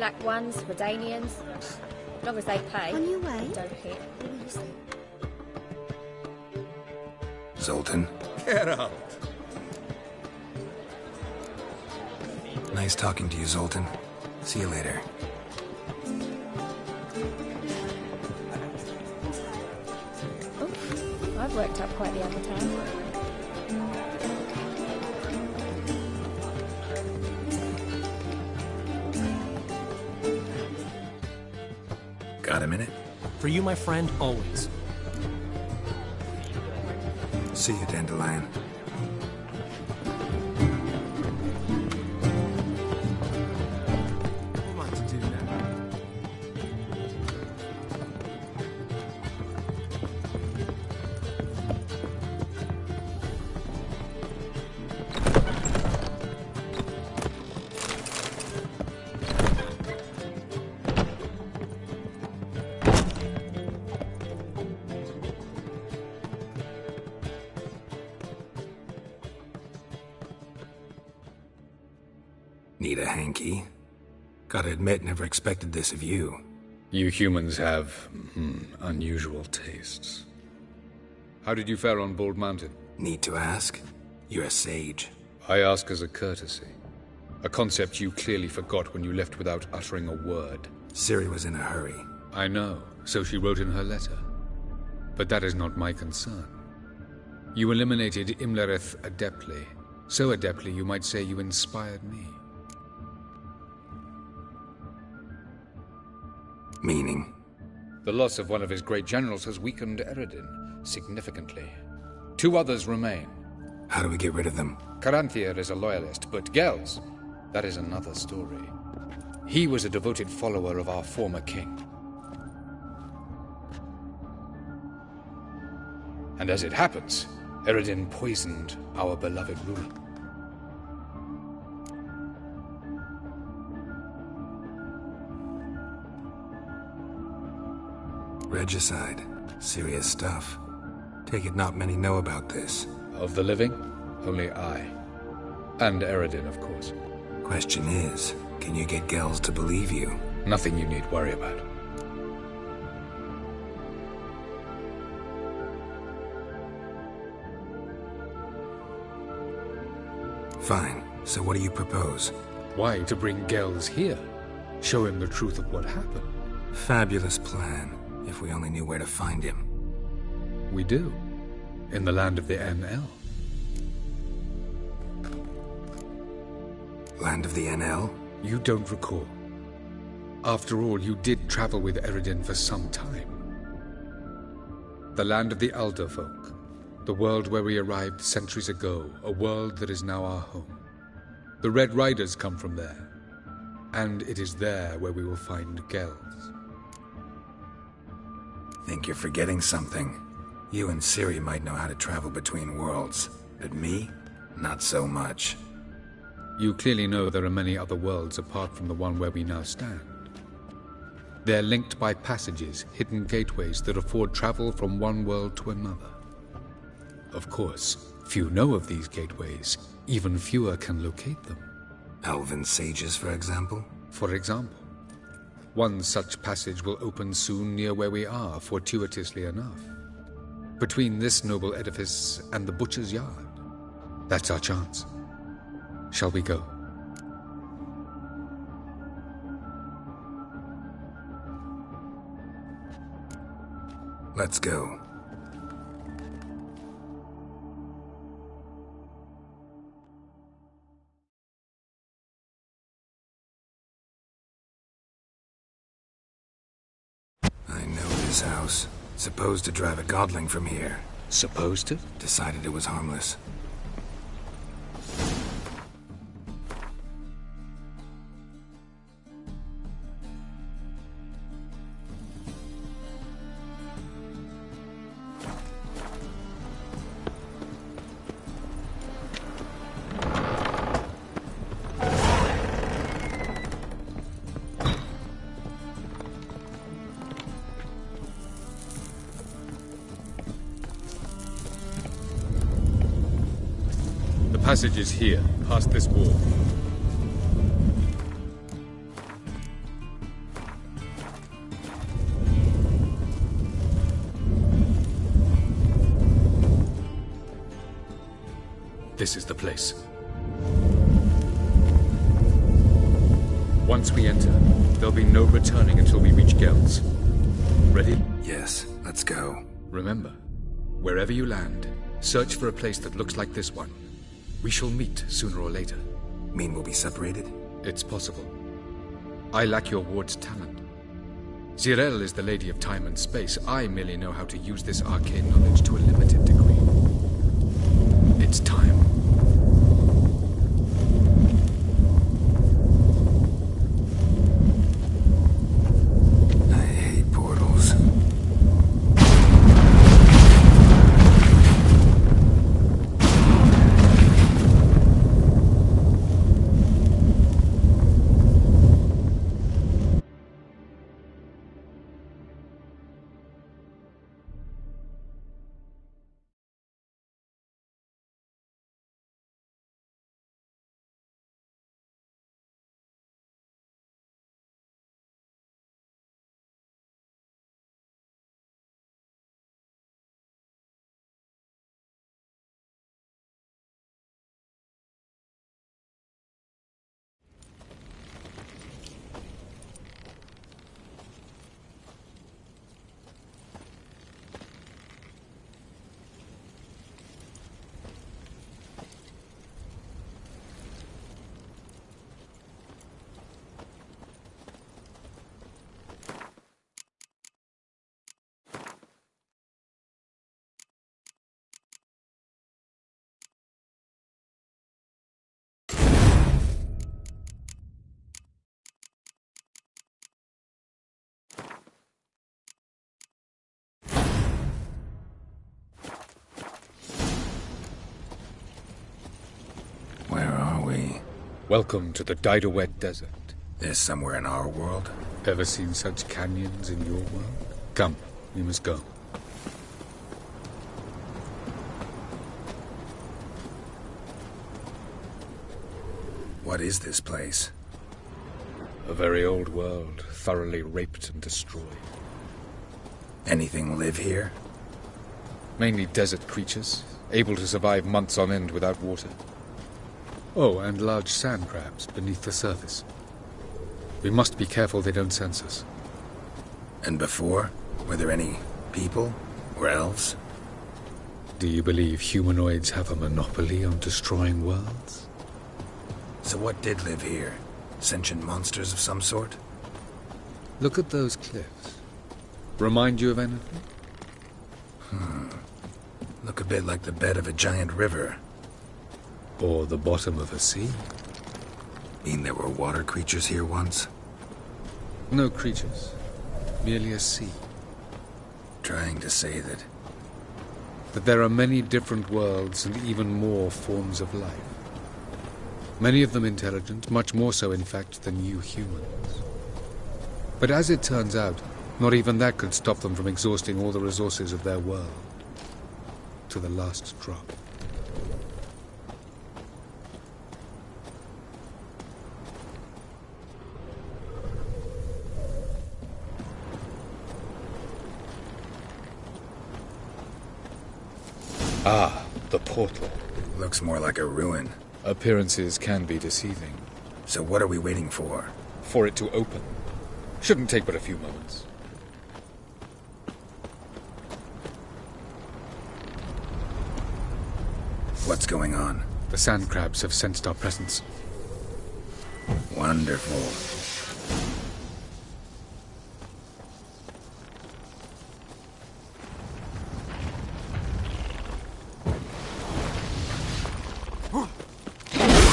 Black ones, Redanians. As long as they pay. On your way? Don't hit. Where will you sleep? Zoltan. Geralt. Nice talking to you, Zoltan. See you later. Oh, I've worked up quite the appetite. Got a minute? For you, my friend, always. See you, Dandelion. What to do now? Need a hanky? Gotta admit, never expected this of you. You humans have, unusual tastes. How did you fare on Bald Mountain? Need to ask? You're a sage. I ask as a courtesy. A concept you clearly forgot when you left without uttering a word. Ciri was in a hurry. I know, so she wrote in her letter. But that is not my concern. You eliminated Imlerith adeptly. So adeptly you might say you inspired me. Meaning? The loss of one of his great generals has weakened Eredin significantly. 2 others remain. How do we get rid of them? Caranthir is a loyalist, but Gels, that is another story. He was a devoted follower of our former king. And as it happens, Eredin poisoned our beloved ruler. Regicide. Serious stuff. Take it not many know about this. Of the living, only I. And Eredin, of course. Question is, can you get Gels to believe you? Nothing you need worry about. Fine. So what do you propose? Why to bring Gels here? Show him the truth of what happened. Fabulous plan. If we only knew where to find him. We do. In the land of the NL. Land of the NL? You don't recall. After all, you did travel with Eredin for some time. The land of the Alder folk. The world where we arrived centuries ago. A world that is now our home. The Red Riders come from there. And it is there where we will find Gels. Think you're forgetting something. You and Ciri might know how to travel between worlds, but me? Not so much. You clearly know there are many other worlds apart from the one where we now stand. They're linked by passages, hidden gateways that afford travel from one world to another. Of course, few know of these gateways. Even fewer can locate them. Elven sages, for example? For example. One such passage will open soon near where we are, fortuitously enough. Between this noble edifice and the butcher's yard. That's our chance. Shall we go? Let's go. I know this house. Supposed to drive a godling from here. Supposed to? Decided it was harmless. Passage is here, past this wall. This is the place. Once we enter, there'll be no returning until we reach Gelds. Ready? Yes, let's go. Remember, wherever you land, search for a place that looks like this one. We shall meet sooner or later. Mean we'll be separated? It's possible. I lack your ward's talent. Zirel is the lady of time and space. I merely know how to use this arcane knowledge to a limited degree. It's time. I hate portals. Where are we? Welcome to the Didowet Desert. This somewhere in our world? Ever seen such canyons in your world? Come, we must go. What is this place? A very old world, thoroughly raped and destroyed. Anything live here? Mainly desert creatures, able to survive months on end without water. Oh, and large sand crabs beneath the surface. We must be careful they don't sense us. And before? Were there any people? Or elves? Do you believe humanoids have a monopoly on destroying worlds? So what did live here? Sentient monsters of some sort? Look at those cliffs. Remind you of anything? Look a bit like the bed of a giant river. Or the bottom of a sea? Mean there were water creatures here once? No creatures. Merely a sea. Trying to say that... That there are many different worlds and even more forms of life. Many of them intelligent, much more so in fact than you humans. But as it turns out, not even that could stop them from exhausting all the resources of their world. To the last drop. Ah, the portal. Looks more like a ruin. Appearances can be deceiving. So what are we waiting for? For it to open. Shouldn't take but a few moments. What's going on? The sand crabs have sensed our presence. Wonderful.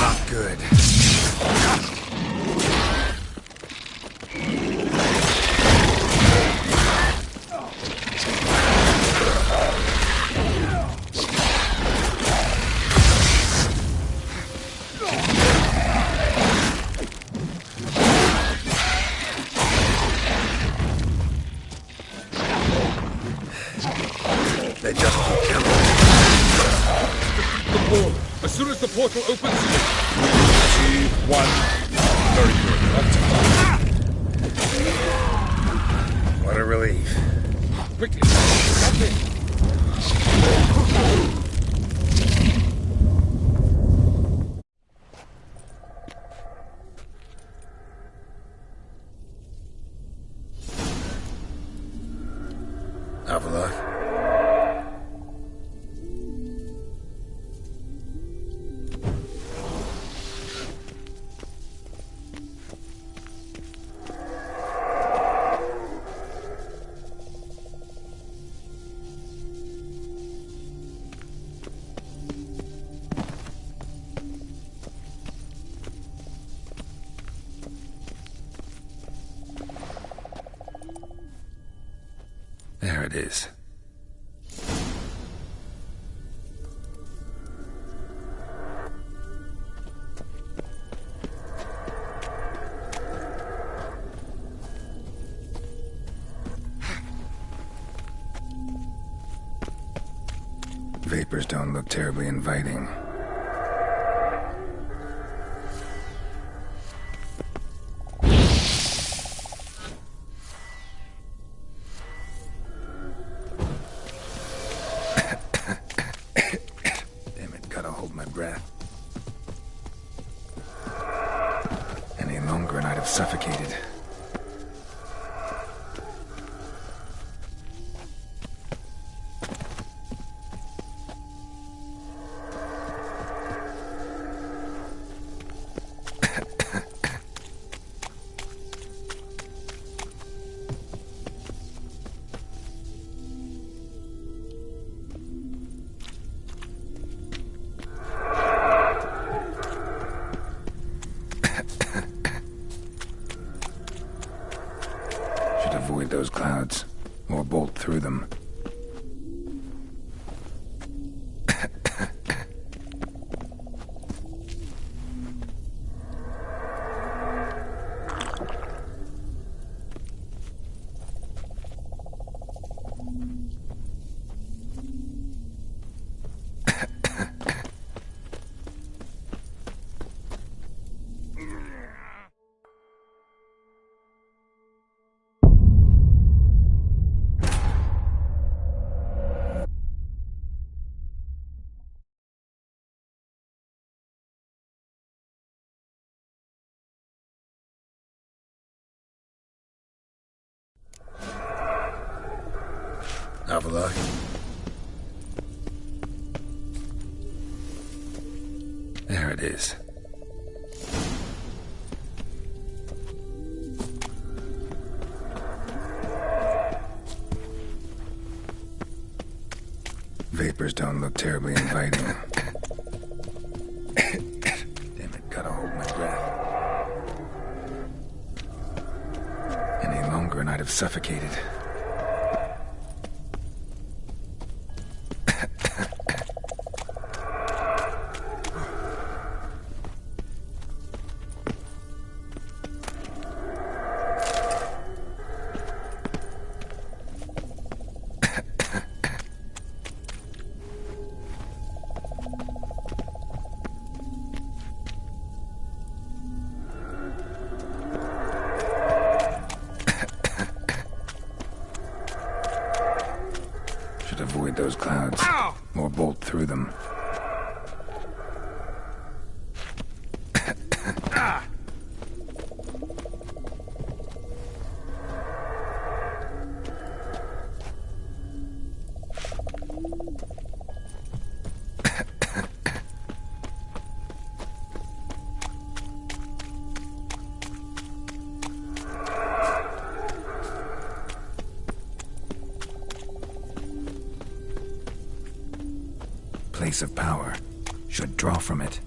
Not good. They just keep killing me. The portal. As soon as the portal opens... 2, 1... Very good. On time. What a relief. Quickly. Stop it. Avila? There it is. Vapors don't look terribly inviting. Damn it, gotta hold my breath. Any longer and I'd have suffocated. Should avoid those clouds, or bolt through them. Avila? There it is. Vapors don't look terribly inviting. Damn it, gotta hold my breath. Any longer and I'd have suffocated. Should avoid those clouds, or bolt through them. Place of power. Should draw from it.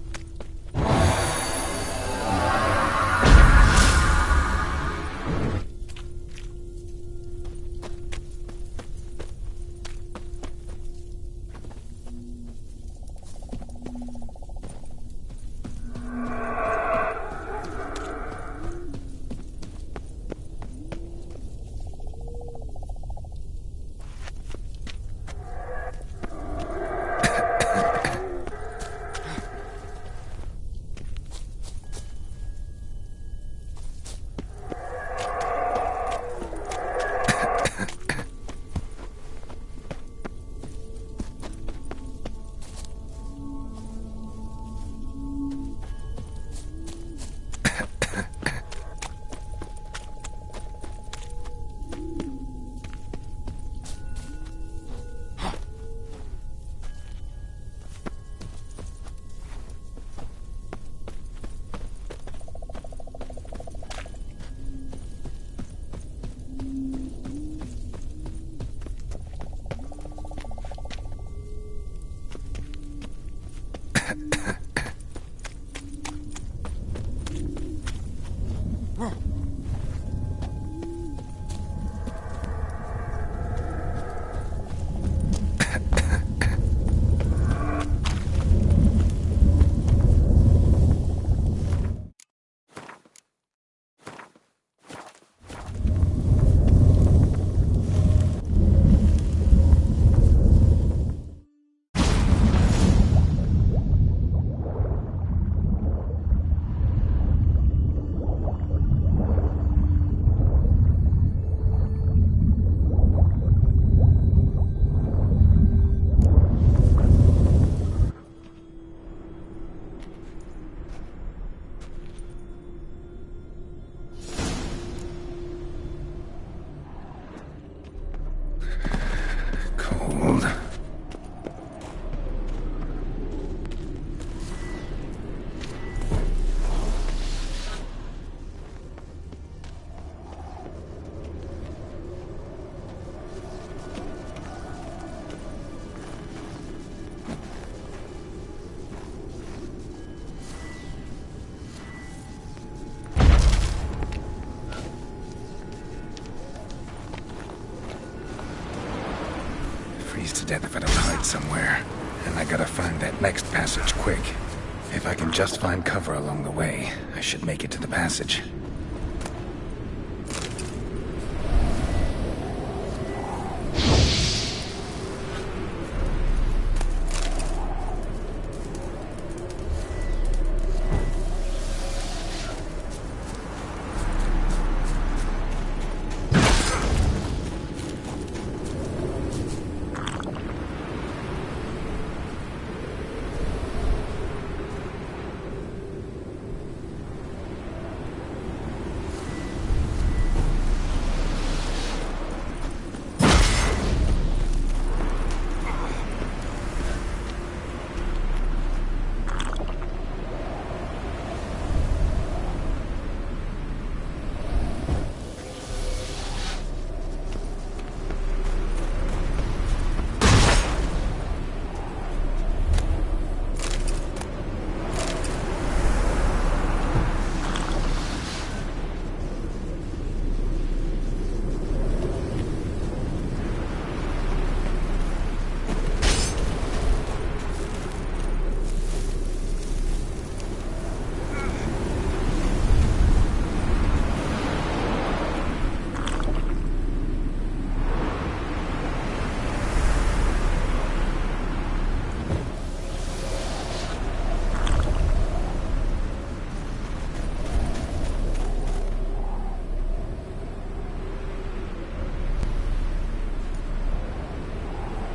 to death if I don't hide somewhere. And I gotta find that next passage quick. If I can just find cover along the way, I should make it to the passage.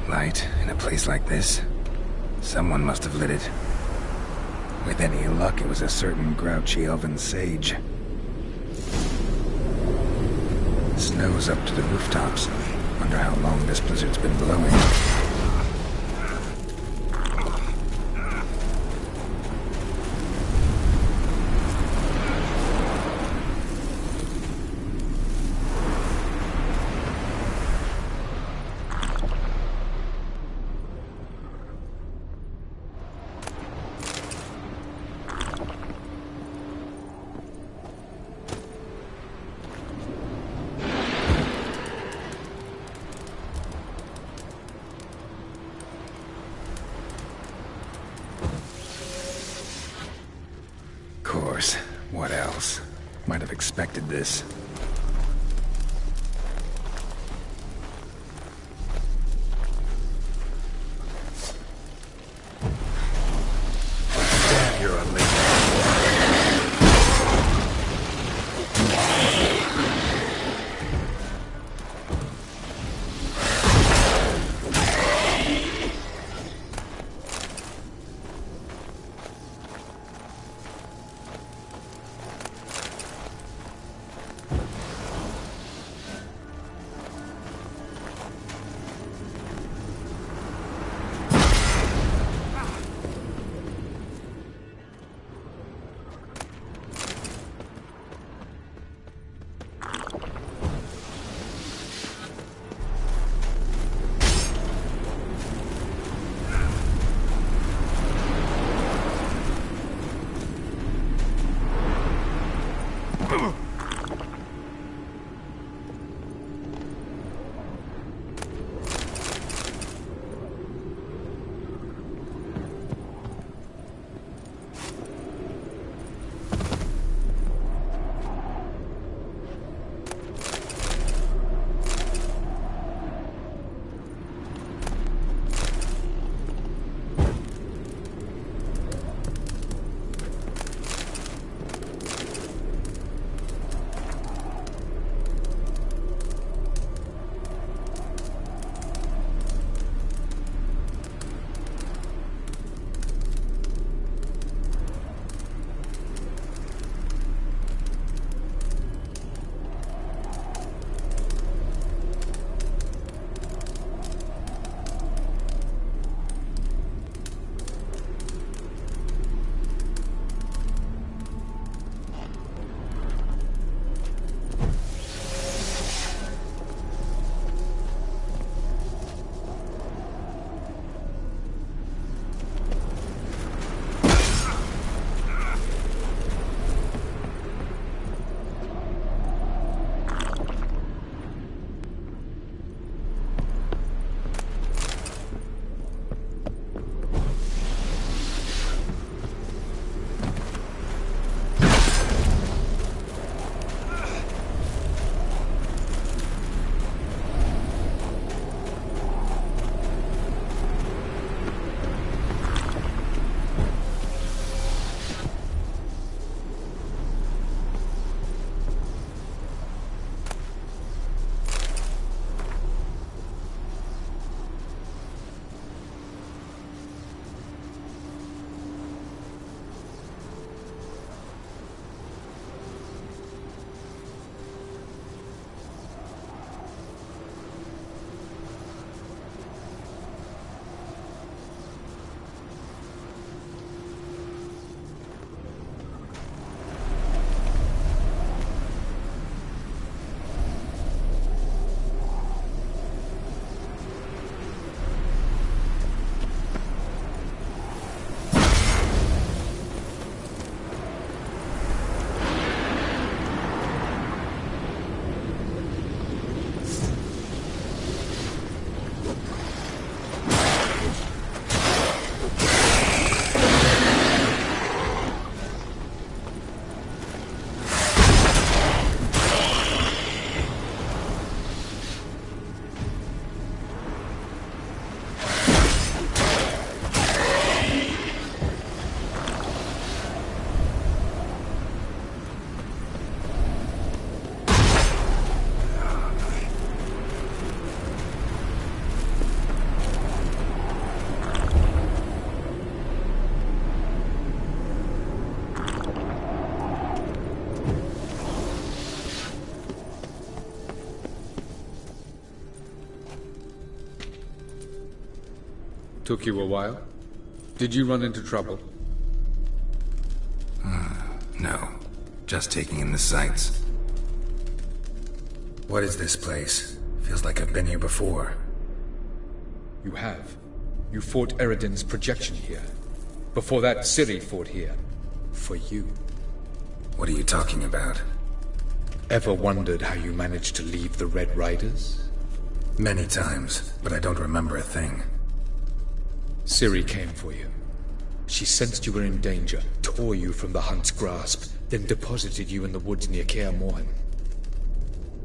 Light in a place like this? Someone must have lit it. With any luck, it was a certain grouchy elven sage. Snow's up to the rooftops. Wonder how long this blizzard's been blowing. Course. What else? Might have expected this. Damn, you're a lady. Took you a while? Did you run into trouble? No. Just taking in the sights. What is this place? Feels like I've been here before. You have. You fought Eredin's projection here. Before that, Ciri fought here. For you. What are you talking about? Ever wondered how you managed to leave the Red Riders? Many times, but I don't remember a thing. Ciri came for you. She sensed you were in danger, tore you from the Hunt's grasp, then deposited you in the woods near Kaer Morhen.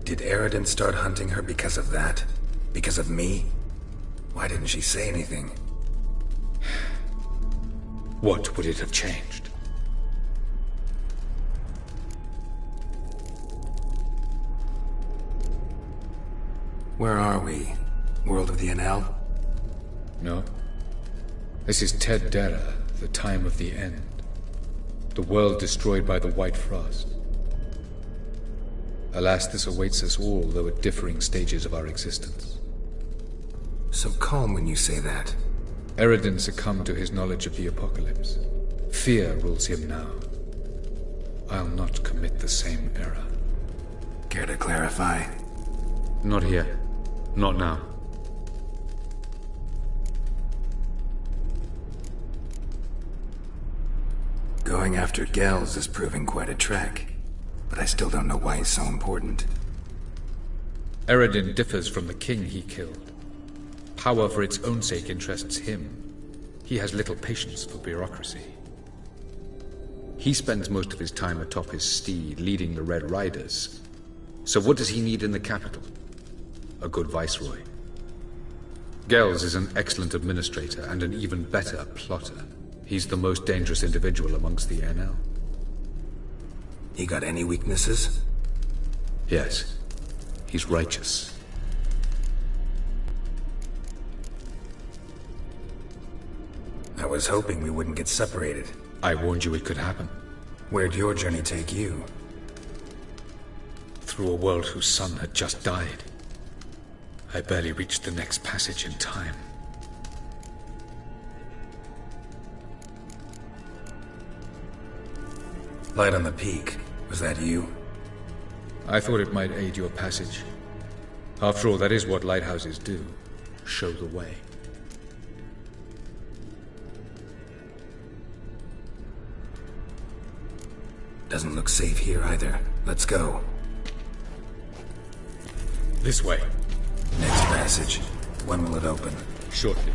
Did Eredin start hunting her because of that? Because of me? Why didn't she say anything? What would it have changed? Where are we? World of the Enel? No. This is Ted Dara, the time of the end. The world destroyed by the White Frost. Alas, this awaits us all, though at differing stages of our existence. So calm when you say that. Eredin succumbed to his knowledge of the apocalypse. Fear rules him now. I'll not commit the same error. Care to clarify? Not here. Not now. Going after Gels is proving quite a trek, but I still don't know why he's so important. Eredin differs from the king he killed. Power for its own sake interests him. He has little patience for bureaucracy. He spends most of his time atop his steed, leading the Red Riders. So what does he need in the capital? A good viceroy. Gels is an excellent administrator and an even better plotter. He's the most dangerous individual amongst the Enel. He got any weaknesses? Yes. He's righteous. I was hoping we wouldn't get separated. I warned you it could happen. Where'd your journey take you? Through a world whose son had just died. I barely reached the next passage in time. Light on the peak. Was that you? I thought it might aid your passage. After all, that is what lighthouses do. Show the way. Doesn't look safe here either. Let's go. This way. Next passage. When will it open? Shortly.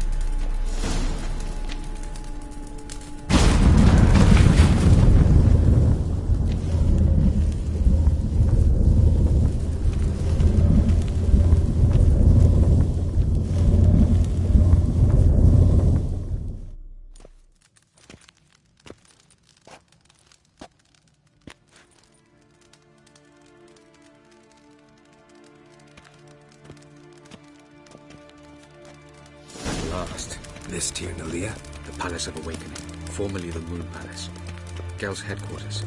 This Tyr Nalia? The Palace of Awakening, formerly the Moon Palace. Gel's headquarters.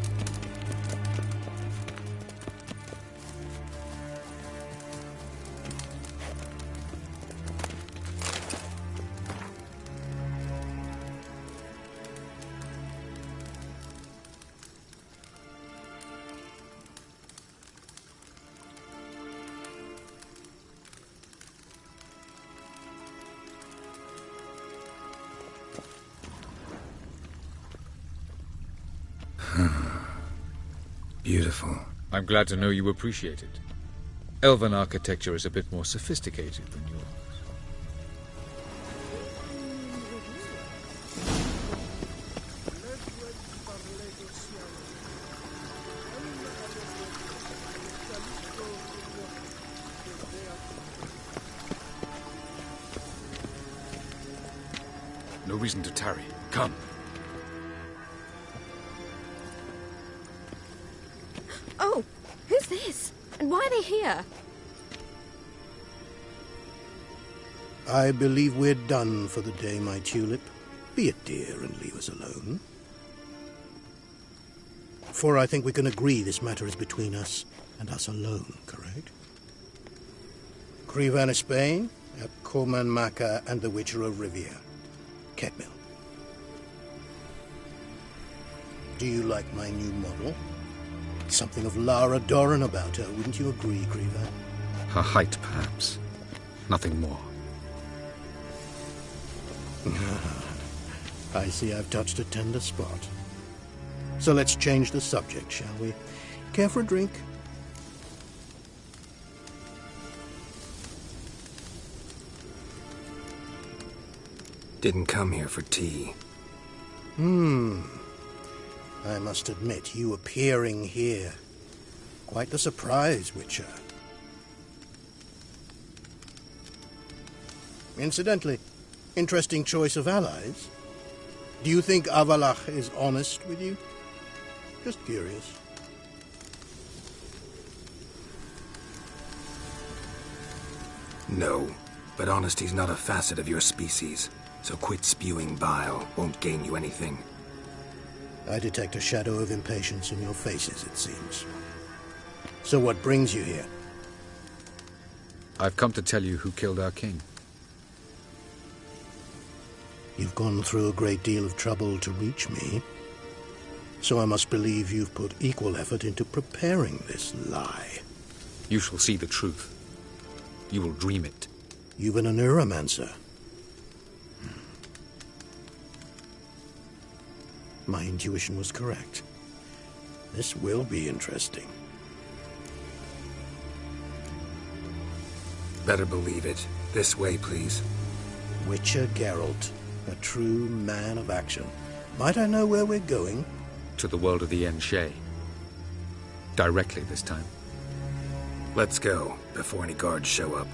Beautiful. I'm glad to know you appreciate it. Elven architecture is a bit more sophisticated than yours. No reason to tarry. Come. Oh, who's this? And why are they here? I believe we're done for the day, my tulip. Be a dear and leave us alone. For I think we can agree this matter is between us and us alone, correct? Krivan of Spain, at Corman Maca and the Witcher of Rivia. Ketmil. Do you like my new model? Something of Lara Doran about her, wouldn't you agree, Griever? Her height, perhaps. Nothing more. I see I've touched a tender spot. So let's change the subject, shall we? Care for a drink? Didn't come here for tea. I must admit, you appearing here. Quite the surprise, Witcher. Incidentally, interesting choice of allies. Do you think Avallac'h is honest with you? Just curious. No, but honesty's not a facet of your species. So quit spewing bile. Won't gain you anything. I detect a shadow of impatience in your faces, it seems. So what brings you here? I've come to tell you who killed our king. You've gone through a great deal of trouble to reach me. So I must believe you've put equal effort into preparing this lie. You shall see the truth. You will dream it. You've been a neuromancer. My intuition was correct. This will be interesting. Better believe it. This way, please. Witcher Geralt, a true man of action. Might I know where we're going? To the world of the Yen Shay. Directly this time. Let's go, before any guards show up.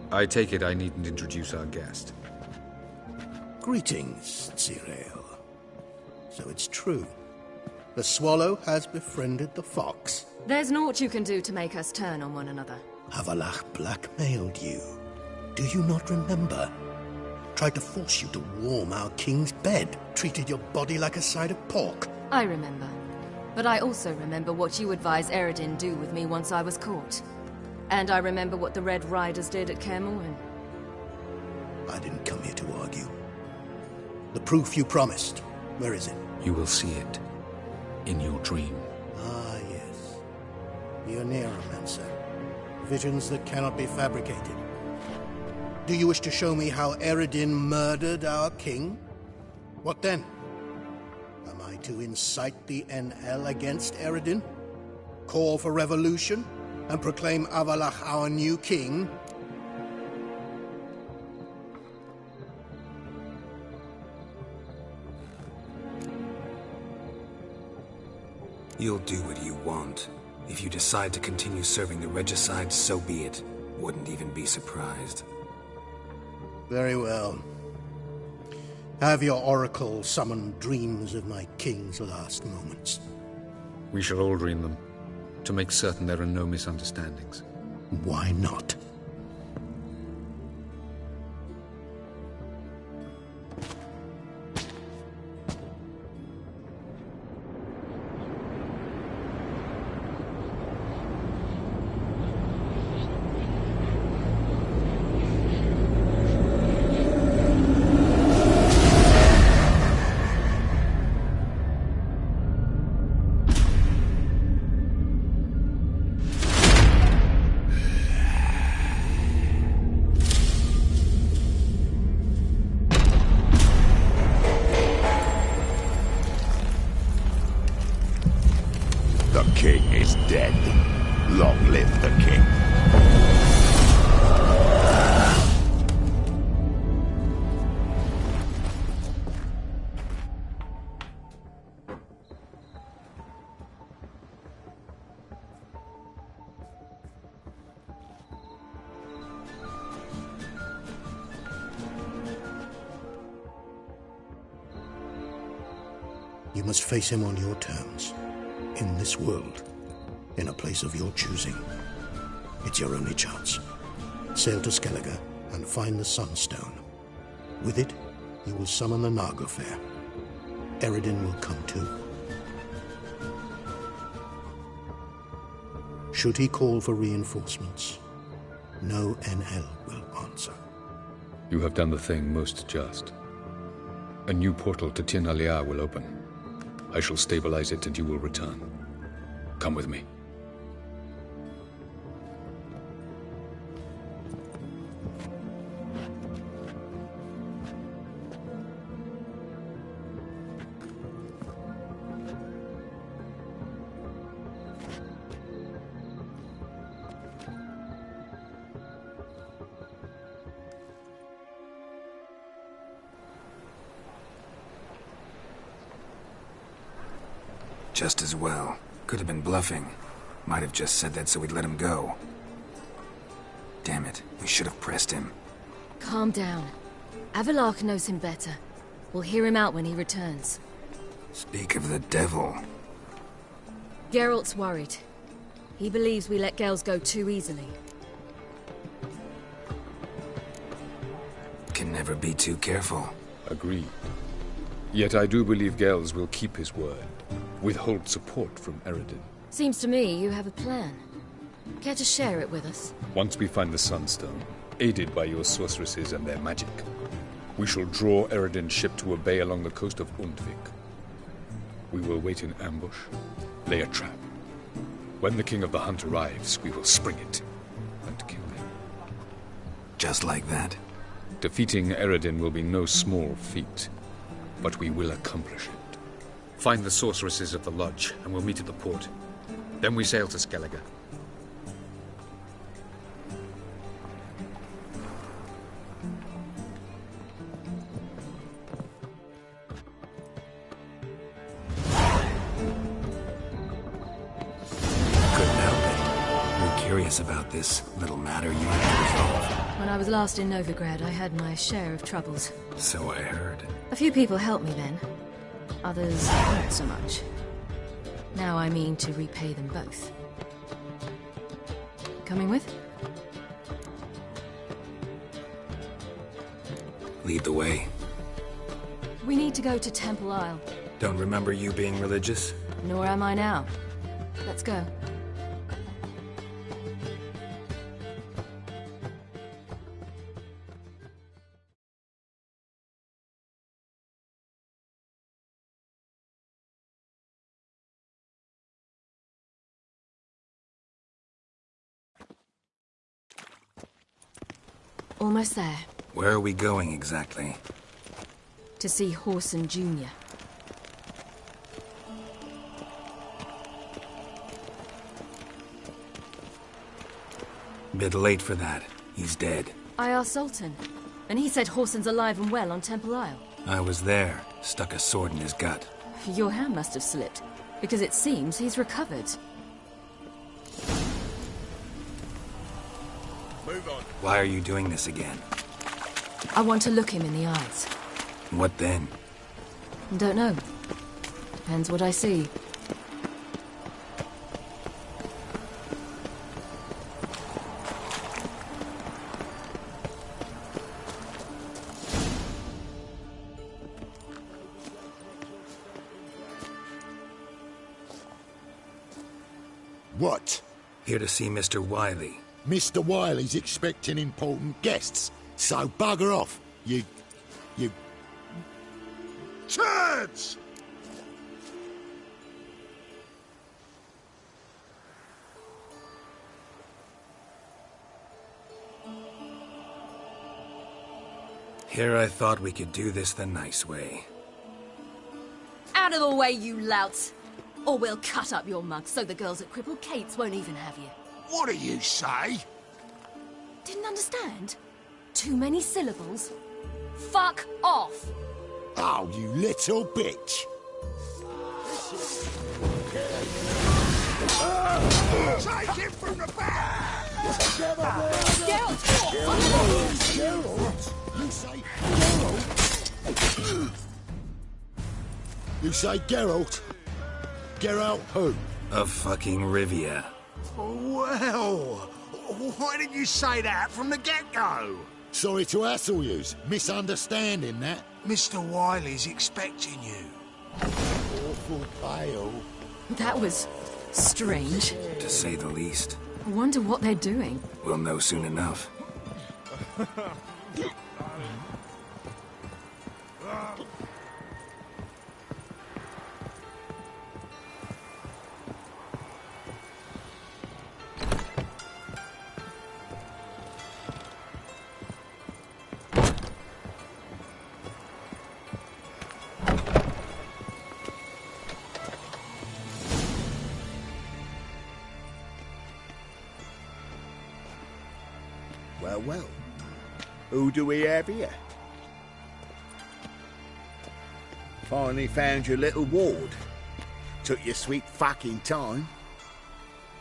I take it I needn't introduce our guest. Greetings, Cyril. So it's true. The swallow has befriended the fox. There's naught you can do to make us turn on one another. Avallac'h blackmailed you. Do you not remember? Tried to force you to warm our king's bed. Treated your body like a side of pork. I remember. But I also remember what you advised Eredin do with me once I was caught. And I remember what the Red Riders did at Kaer Morhen. I didn't come here to argue. The proof you promised. Where is it? You will see it. In your dream. Ah, yes. The Neuromancer. Visions that cannot be fabricated. Do you wish to show me how Eredin murdered our king? What then? Am I to incite the NL against Eredin? Call for revolution? And proclaim Avallac'h our new king? You'll do what you want. If you decide to continue serving the regicide, so be it. Wouldn't even be surprised. Very well. Have your oracle summon dreams of my king's last moments. We shall all dream them, to make certain there are no misunderstandings. Why not? The king is dead. Long live the king. You must face him on your terms. In this world, in a place of your choosing. It's your only chance. Sail to Skellige and find the Sunstone. With it, you will summon the Naga Fair. Eredin will come too. Should he call for reinforcements, no NL will answer. You have done the thing most just. A new portal to Tir Nalia will open. I shall stabilize it and you will return. Come with me. Just as well. Could have been bluffing. Might have just said that so we'd let him go. Damn it, we should have pressed him. Calm down. Avallac'h knows him better. We'll hear him out when he returns. Speak of the devil. Geralt's worried. He believes we let Gels go too easily. Can never be too careful. Agreed. Yet I do believe Gels will keep his word. Withhold support from Eredin. Seems to me you have a plan. Care to share it with us? Once we find the Sunstone, aided by your sorceresses and their magic, we shall draw Eredin's ship to a bay along the coast of Undvik. We will wait in ambush, lay a trap. When the King of the Hunt arrives, we will spring it and kill him. Just like that? Defeating Eredin will be no small feat, but we will accomplish it. Find the sorceresses of the lodge, and we'll meet at the port. Then we sail to Skellige. Couldn't help it. We're curious about this little matter you had to resolve. When I was last in Novigrad, I had my share of troubles. So I heard. A few people helped me then. Others, not so much. Now I mean to repay them both. Coming with? Lead the way. We need to go to Temple Isle. Don't remember you being religious? Nor am I now. Let's go. Almost there. Where are we going exactly? To see Whoreson Jr. Bit late for that. He's dead. I asked Sultan, and he said Whoreson's alive and well on Temple Isle. I was there. Stuck a sword in his gut. Your hand must have slipped, because it seems he's recovered. Move on. Why are you doing this again? I want to look him in the eyes. What then? Don't know. Depends what I see. What? Here to see Mr. Wiley. Mr. Wiley's expecting important guests, so bugger off, you... turds! Here I thought we could do this the nice way. Out of the way, you louts! Or we'll cut up your mug so the girls at Cripple Kate's won't even have you. What do you say? Didn't understand? Too many syllables? Fuck off! Oh, you little bitch! Take it from the back! Geralt! Geralt? You say Geralt? You say Geralt? Geralt who? Of fucking Rivia. Well, why didn't you say that from the get-go? Sorry to hassle yous. Misunderstanding that. Mr. Wiley's expecting you. Awful pale. That was strange. To say the least. I wonder what they're doing. We'll know soon enough. Well. Who do we have here? Finally found your little ward. Took your sweet fucking time.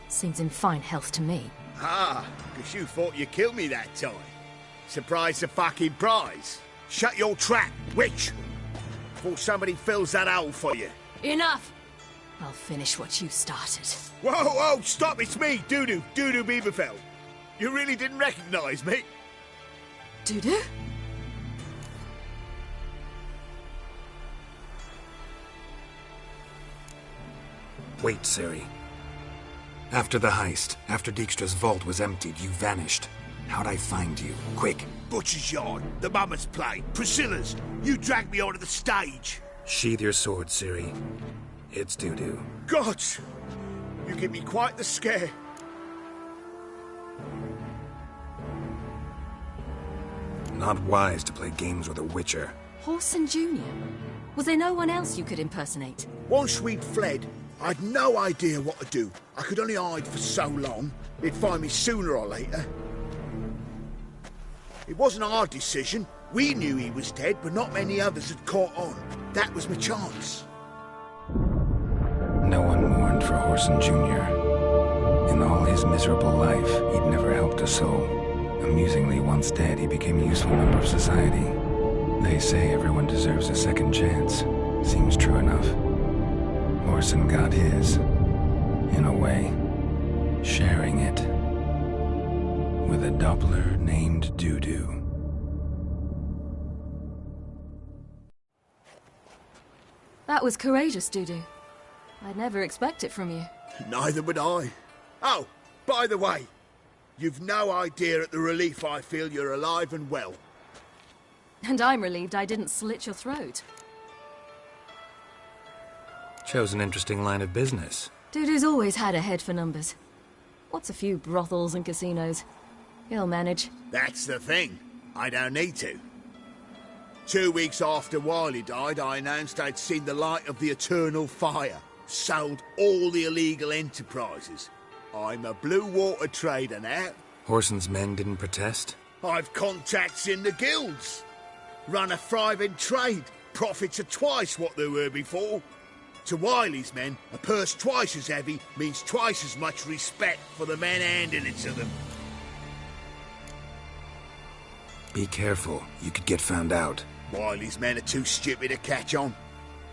Seems in fine health to me. Ah, because you thought you killed me that time. Surprise the fucking prize. Shut your trap, witch! Before somebody fills that hole for you. Enough! I'll finish what you started. Whoa, stop, it's me, Dudu Beaverfell. You really didn't recognize me? Dudu? Wait, Ciri. After the heist, after Dijkstra's vault was emptied, you vanished. How'd I find you? Quick. Butcher's Yard, the Mama's Play, Priscilla's. You dragged me onto the stage. Sheathe your sword, Ciri. It's Dudu. God! You give me quite the scare. Not wise to play games with a Witcher. Whoreson Jr.? Was there no one else you could impersonate? Once we'd fled, I'd no idea what to do. I could only hide for so long. They'd find me sooner or later. It wasn't our decision. We knew he was dead, but not many others had caught on. That was my chance. No one mourned for Whoreson Jr. In all his miserable life, he'd never helped a soul. Amusingly, once dead, he became a useful member of society. They say everyone deserves a second chance. Seems true enough. Whoreson got his, in a way, sharing it with a Doppler named Dudu. That was courageous, Dudu. I'd never expect it from you. Neither would I. Oh, by the way, you've no idea at the relief I feel you're alive and well. And I'm relieved I didn't slit your throat. Chose an interesting line of business. Dudu's always had a head for numbers. What's a few brothels and casinos? He'll manage. That's the thing. I don't need to. 2 weeks after Wiley died, I announced I'd seen the light of the eternal fire. Sold all the illegal enterprises. I'm a blue water trader now. Whoreson's men didn't protest? I've contacts in the guilds. Run a thriving trade. Profits are twice what they were before. To Wiley's men, a purse twice as heavy means twice as much respect for the men handing it to them. Be careful. You could get found out. Wiley's men are too stupid to catch on.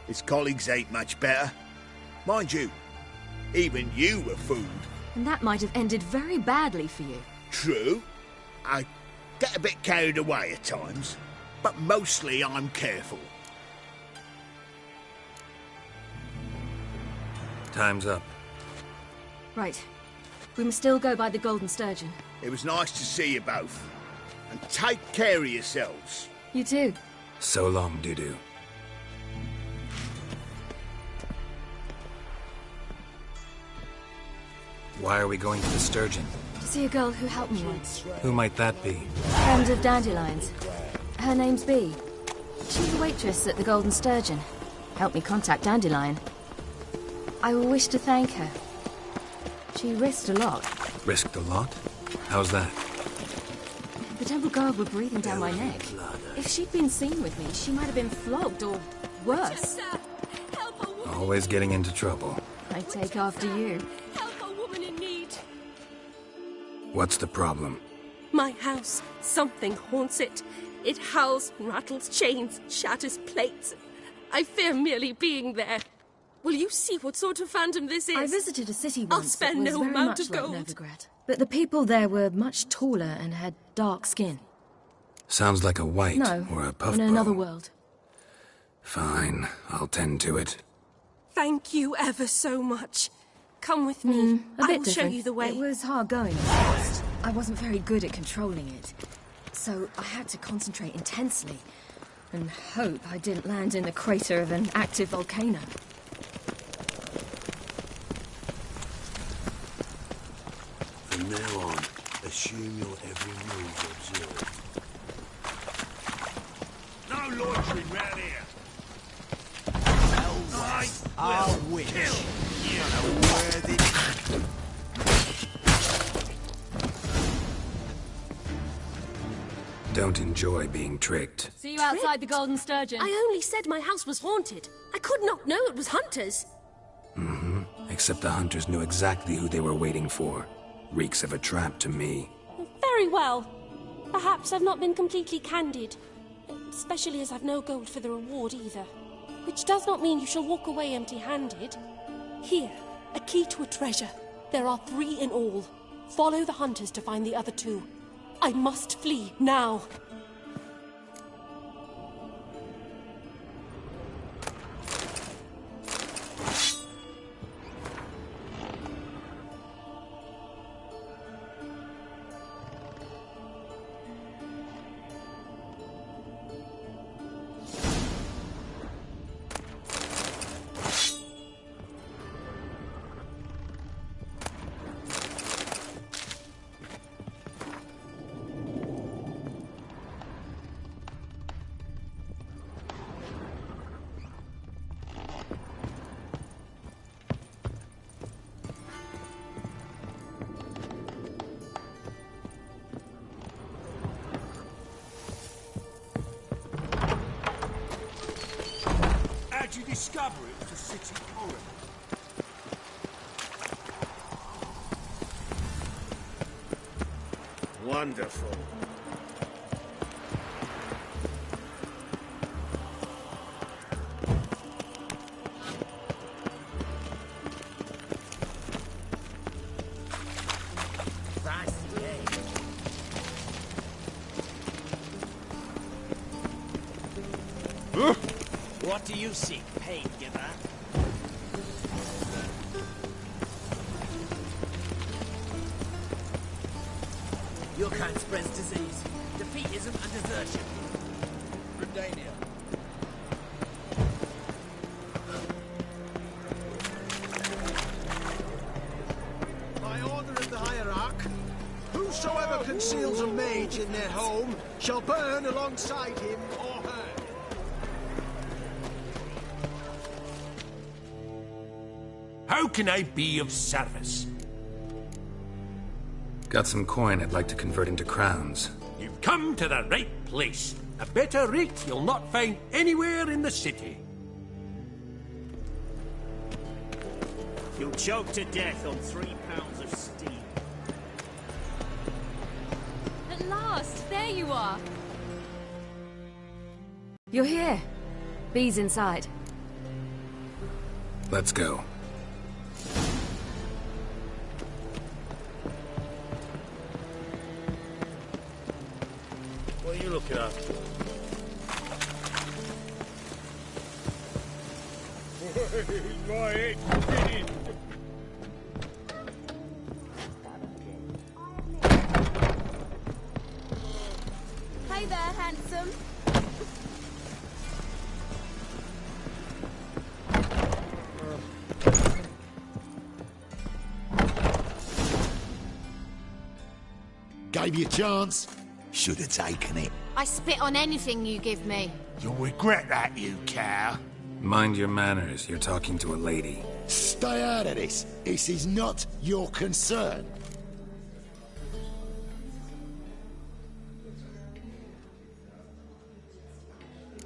His colleagues ain't much better. Mind you, even you were fooled. And that might have ended very badly for you. True. I get a bit carried away at times, but mostly I'm careful. Time's up. Right. We must still go by the Golden Sturgeon. It was nice to see you both. And take care of yourselves. You too. So long, Dudu. Why are we going to the Sturgeon? To see a girl who helped me once. Who might that be? Friend of Dandelion's. Her name's Bee. She's a waitress at the Golden Sturgeon. Helped me contact Dandelion. I wish to thank her. She risked a lot. Risked a lot? How's that? The temple guard were breathing down my neck. If she'd been seen with me, she might have been flogged or worse. Always getting into trouble. I take after you. Help a woman in need. What's the problem? My house. Something haunts it. It howls, rattles chains, shatters plates. I fear merely being there. Will you see what sort of phantom this is? I visited a city I'll once spend that was no very amount much of like gold. Novigrad. But the people there were much taller and had dark skin. Sounds like a white No, or a puff in another world. Fine, I'll tend to it. Thank you ever so much. Come with me. A I bit will different. show you the way. It was hard going at first. I wasn't very good at controlling it. So I had to concentrate intensely and hope I didn't land in the crater of an active volcano. From now on, assume your every move observed. No loitering round here. I'll win. You unworthy. Don't enjoy being tricked. See you outside the Golden Sturgeon. I only said my house was haunted. I could not know it was hunters. Except the hunters knew exactly who they were waiting for. Reeks of a trap to me. Very well. Perhaps I've not been completely candid. Especially as I've no gold for the reward either. Which does not mean you shall walk away empty-handed. Here, a key to a treasure. There are 3 in all. Follow the hunters to find the other 2. I must flee now. How'd you discover it was a city horror? Wonderful. What do you seek, pain giver? Your kind spreads disease, defeatism and desertion. Redania. By order of the Hierarch, whosoever conceals a mage in their home shall burn alongside him or her. How can I be of service? Got some coin I'd like to convert into crowns. You've come to the right place. A better rate you'll not find anywhere in the city. You'll choke to death on 3 pounds of steel. At last, there you are. You're here. Bee's inside. Let's go. What are you looking at? My head. gave you a chance. Should have taken it. I spit on anything you give me. You'll regret that, you cow. Mind your manners. You're talking to a lady. Stay out of this. This is not your concern.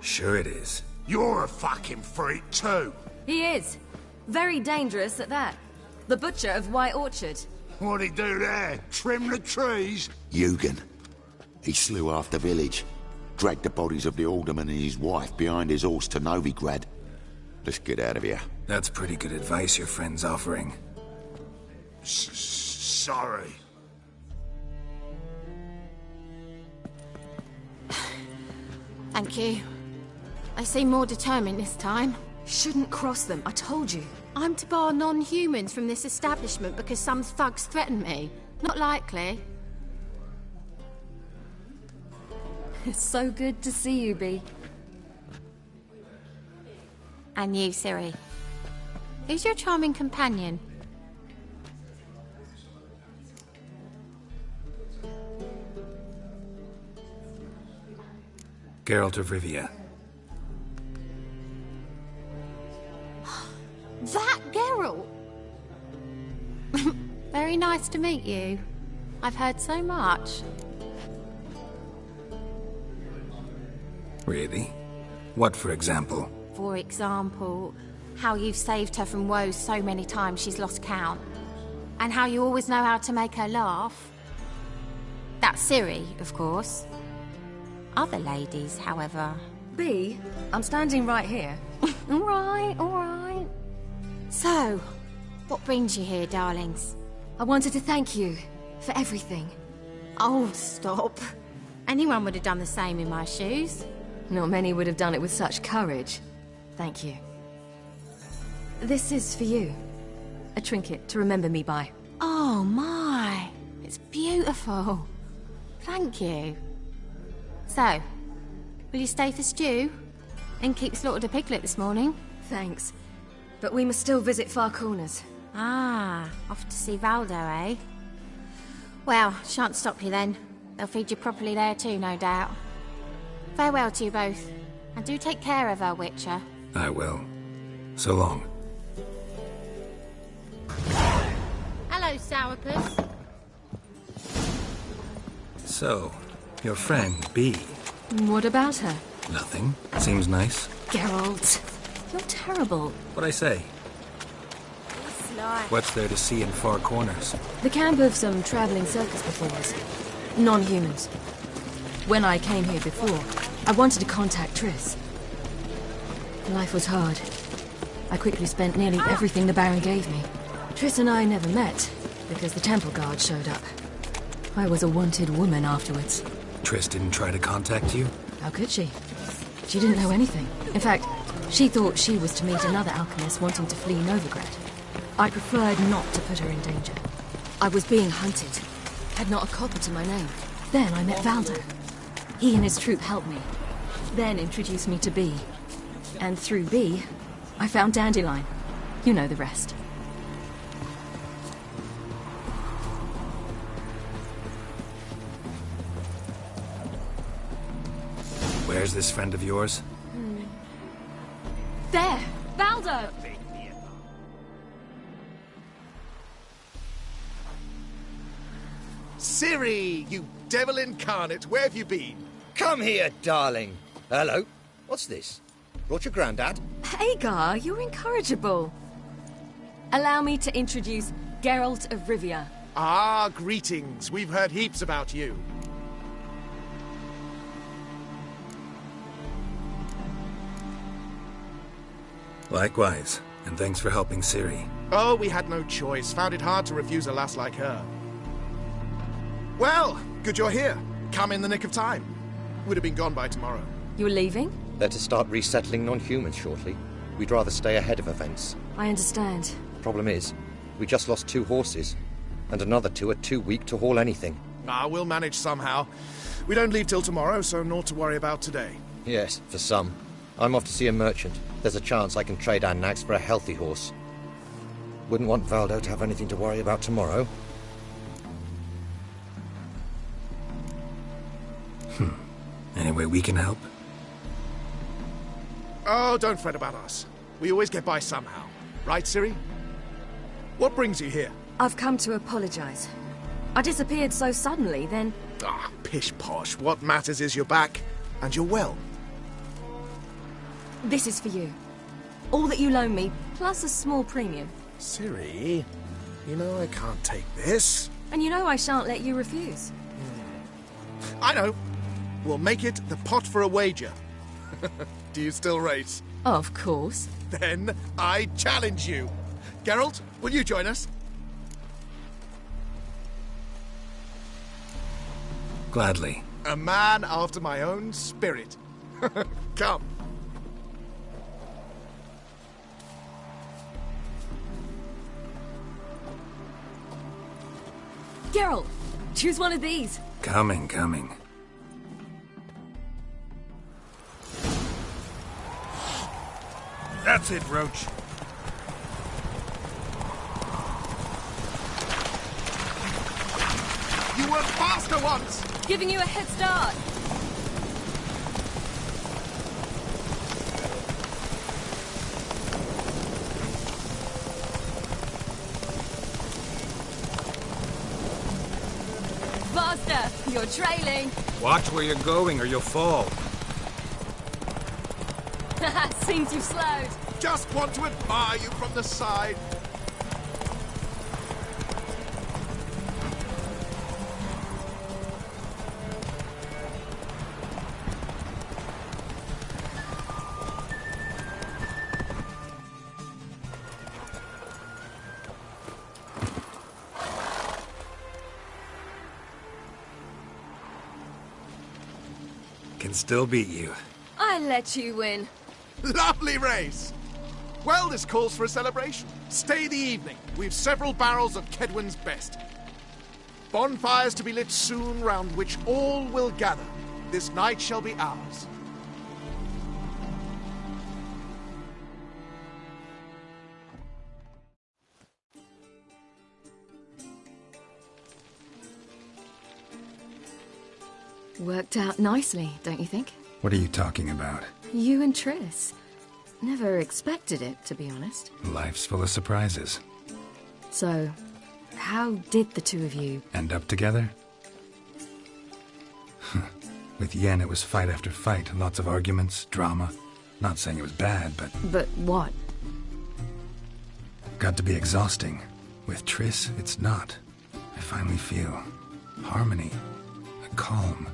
Sure it is. You're a fucking freak too. He is. Very dangerous at that. The butcher of White Orchard. What'd he do there? Trim the trees? Eugen. He slew half the village. Dragged the bodies of the alderman and his wife behind his horse to Novigrad. Let's get out of here. That's pretty good advice your friend's offering. Sorry. Thank you. They seem more determined this time. Shouldn't cross them, I told you. I'm to bar non-humans from this establishment because some thugs threaten me. Not likely. It's so good to see you, Bee. And you, Ciri. Who's your charming companion? Geralt of Rivia. That Geralt! Very nice to meet you. I've heard so much. Really? What, for example? For example, how you've saved her from woes so many times she's lost count. And how you always know how to make her laugh. That's Ciri, of course. Other ladies, however... Bee, I'm standing right here. All right. So, what brings you here, darlings? I wanted to thank you for everything. Oh, stop. Anyone would have done the same in my shoes. Not many would have done it with such courage. Thank you. This is for you. A trinket to remember me by. Oh, my. It's beautiful. Thank you. So, will you stay for stew? And keep slaughtered a piglet this morning? Thanks. But we must still visit Far Corners. Ah, off to see Valdo, eh? Well, shan't stop you then. They'll feed you properly there too, no doubt. Farewell to you both. And do take care of her, Witcher. I will. So long. Hello, Sourpuss. So, your friend, Bee. What about her? Nothing. Seems nice. Geralt, you're terrible. What'd I say? Sly. What's there to see in Far Corners? The camp of some traveling circus performers. Non-humans. When I came here before, I wanted to contact Triss. Life was hard. I quickly spent nearly everything the Baron gave me. Triss and I never met, because the temple guard showed up. I was a wanted woman afterwards. Triss didn't try to contact you? How could she? She didn't know anything. In fact, she thought she was to meet another alchemist wanting to flee Novigrad. I preferred not to put her in danger. I was being hunted. Had not a copper to my name. Then I met Valdo. He and his troop helped me. Then introduced me to Bee. And through Bee, I found Dandelion. You know the rest. Where's this friend of yours? There! Valdo! Ciri, you devil incarnate, where have you been? Come here, darling. Hello. What's this? Brought your granddad? Hagar, you're incorrigible. Allow me to introduce Geralt of Rivia. Ah, greetings. We've heard heaps about you. Likewise, and thanks for helping Ciri. Oh, we had no choice. Found it hard to refuse a lass like her. Well, good you're here. Come in the nick of time. Would have been gone by tomorrow. You're leaving? They're to start resettling non-humans shortly. We'd rather stay ahead of events. I understand. Problem is, we just lost 2 horses, and another 2 are too weak to haul anything. Ah, we'll manage somehow. We don't leave till tomorrow, so naught to worry about today. Yes, for some. I'm off to see a merchant. There's a chance I can trade our nags for a healthy horse. Wouldn't want Valdo to have anything to worry about tomorrow. way we can help? Oh, don't fret about us. We always get by somehow. Right, Ciri? What brings you here? I've come to apologize. I disappeared so suddenly, then... Ah, pish-posh. What matters is you're back, and you're well. This is for you. All that you loan me, plus a small premium. Ciri, you know I can't take this. And you know I shan't let you refuse. I know. We'll make it the pot for a wager. Do you still race? Of course. Then I challenge you. Geralt, will you join us? Gladly. A man after my own spirit. Come. Geralt, choose one of these. Coming. That's it, Roach. You were faster once! Giving you a head start. Faster! You're trailing. Watch where you're going or you'll fall. Seems you've slowed. Just want to admire you from the side. Can still beat you. I let you win. Lovely race! Well, this calls for a celebration. Stay the evening. We've several barrels of Kedwen's best. Bonfires to be lit soon, round which all will gather. This night shall be ours. Worked out nicely, don't you think? What are you talking about? You and Triss. Never expected it, to be honest. Life's full of surprises. So, how did the two of you... End up together? With Yen, it was fight after fight. Lots of arguments, drama. Not saying it was bad, but... But what? Got to be exhausting. With Triss, it's not. I finally feel harmony, a calm.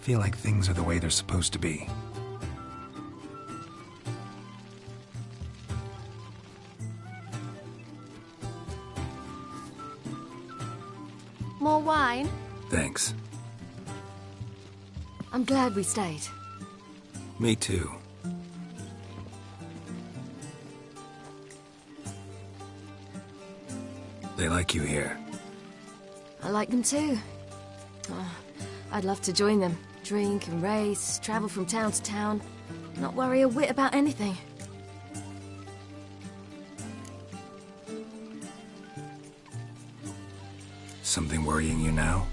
Feel like things are the way they're supposed to be. More wine? Thanks. I'm glad we stayed. Me too. They like you here. I like them too. Oh, I'd love to join them. Drink and race, travel from town to town. Not worry a whit about anything. Something worrying you now?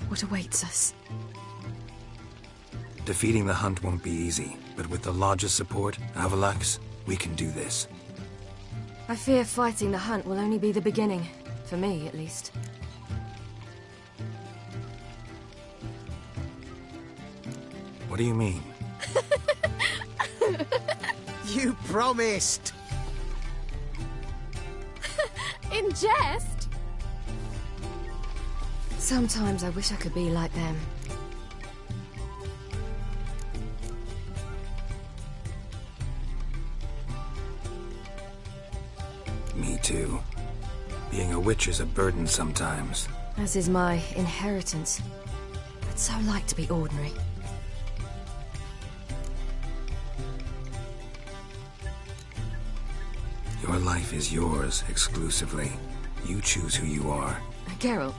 What awaits us? Defeating the Hunt won't be easy, but with the Lodge's support, Avalax, we can do this. I fear fighting the Hunt will only be the beginning. For me, at least. What do you mean? You promised! In jest? Sometimes I wish I could be like them. Me too. Being a witch is a burden sometimes. As is my inheritance. I'd so like to be ordinary. Your life is yours, exclusively. You choose who you are. Geralt,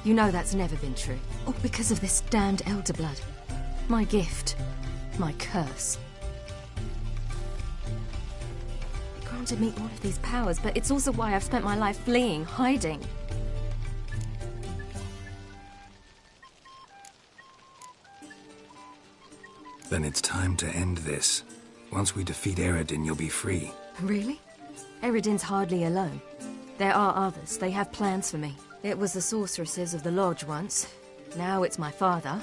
you know that's never been true. All because of this damned Elder Blood. My gift. My curse. It granted me all of these powers, but it's also why I've spent my life fleeing, hiding. Then it's time to end this. Once we defeat Eredin, you'll be free. Really? Eredin's hardly alone. There are others. They have plans for me. It was the sorceresses of the Lodge once. Now it's my father.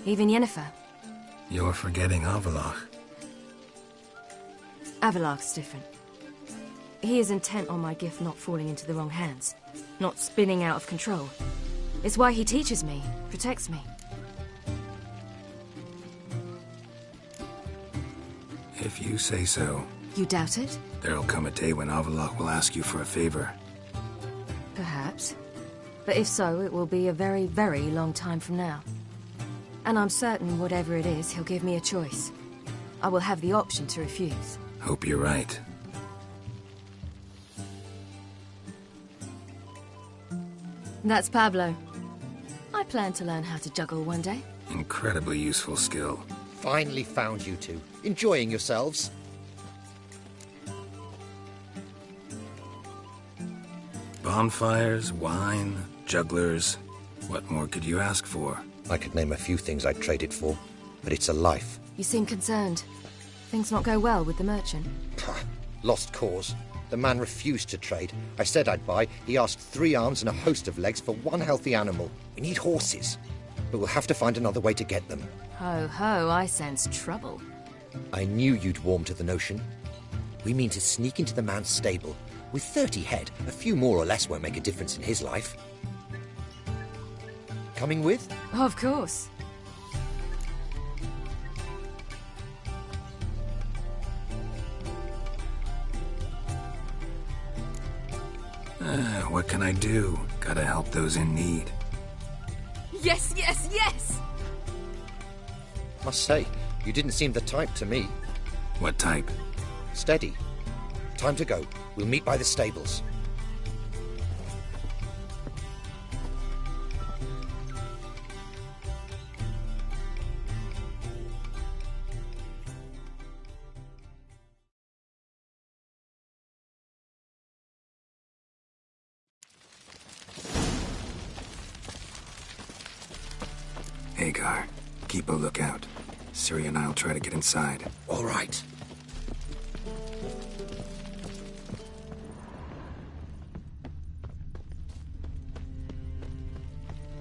Even Yennefer. You're forgetting Avallac'h. Avallac'h's different. He is intent on my gift not falling into the wrong hands. Not spinning out of control. It's why he teaches me, protects me. If you say so. You doubt it? There'll come a day when Avallac'h will ask you for a favor. Perhaps. But if so, it will be a very, very long time from now. And I'm certain whatever it is, he'll give me a choice. I will have the option to refuse. Hope you're right. That's Pablo. I plan to learn how to juggle one day. Incredibly useful skill. Finally found you two. Enjoying yourselves? Bonfires, wine, jugglers. What more could you ask for? I could name a few things I'd trade it for, but it's a life. You seem concerned. Things not go well with the merchant? Lost cause. The man refused to trade. I said I'd buy. He asked 3 arms and a host of legs for 1 healthy animal. We need horses, but we'll have to find another way to get them. Ho ho, I sense trouble. I knew you'd warm to the notion. We mean to sneak into the man's stable. With 30 head, a few more or less won't make a difference in his life. Coming with? Of course. What can I do? Gotta help those in need. Yes, yes, yes! Must say, you didn't seem the type to me. What type? Steady. Time to go. We'll meet by the stables. Hagar, keep a lookout. Ciri and I'll try to get inside. All right.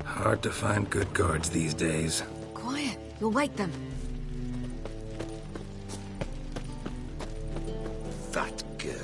Hard to find good guards these days. Quiet. You'll wake them. That girl.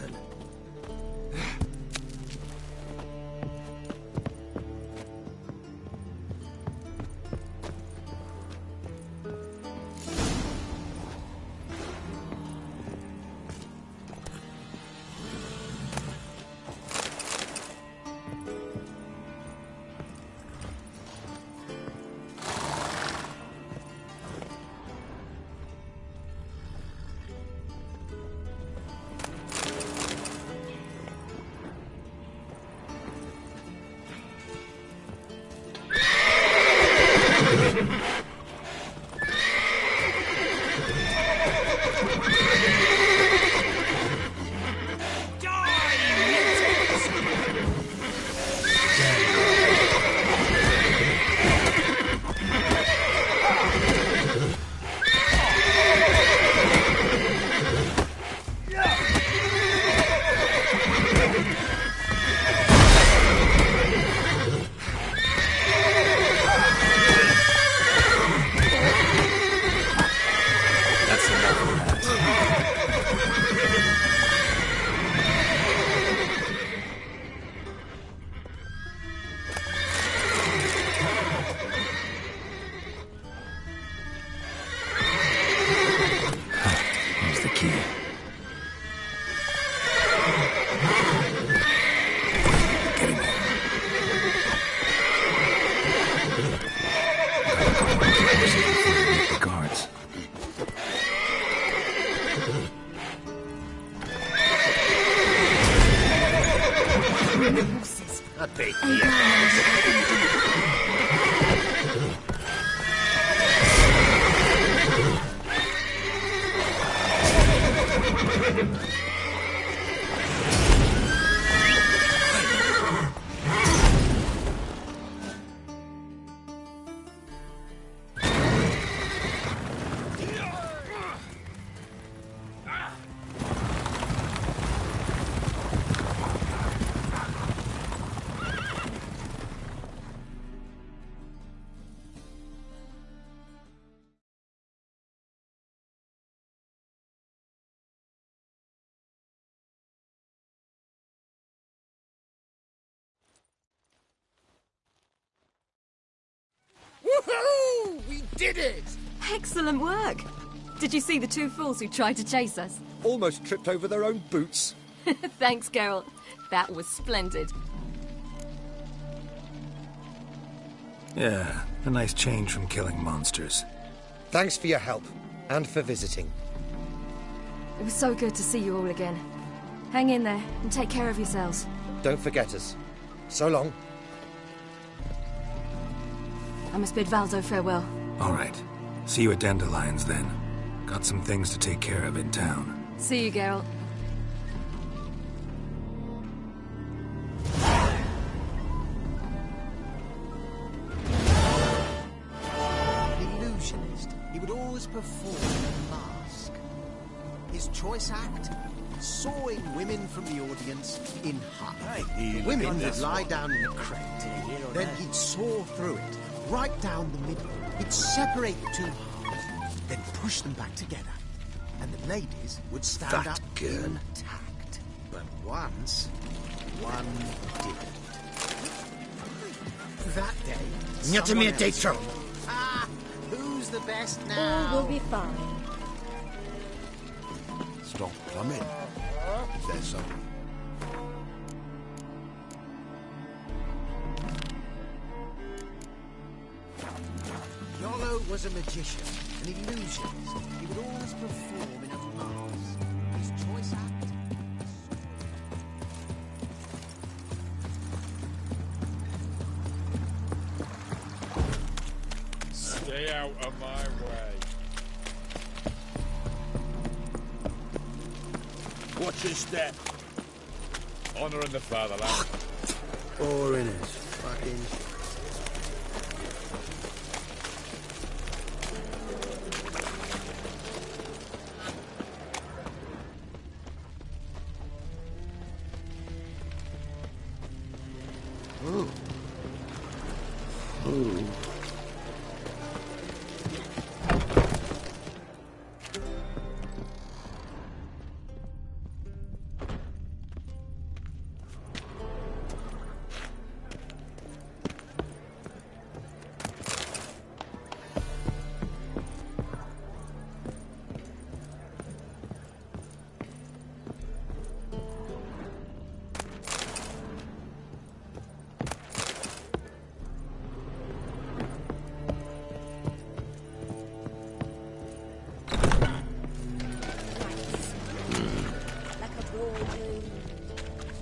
Woohoo! We did it! Excellent work. Did you see the two fools who tried to chase us? Almost tripped over their own boots. Thanks, Geralt. That was splendid. Yeah, a nice change from killing monsters. Thanks for your help, and for visiting. It was so good to see you all again. Hang in there, and take care of yourselves. Don't forget us. So long. I must bid Valzo farewell. All right. See you at Dandelions, then. Got some things to take care of in town. See you, Geralt. An illusionist. He would always perform in a mask. His choice act? Sawing women from the audience in half. The women would lie down in a crate. Then he'd saw through it, right down the middle. He'd separate the two halves, then push them back together. And the ladies would stand up intact. But once, one didn't. That day, Not someone me, else Daytro. said, "Ah, who's the best now?" All will be fine. Stop plumbing. Is there something? Yolo was a magician, an illusionist. He would always perform in a mask. His choice act? Stay out of my way. Watch your step. Honouring the fatherland. Foreigners. Fucking... Ooh. Ooh.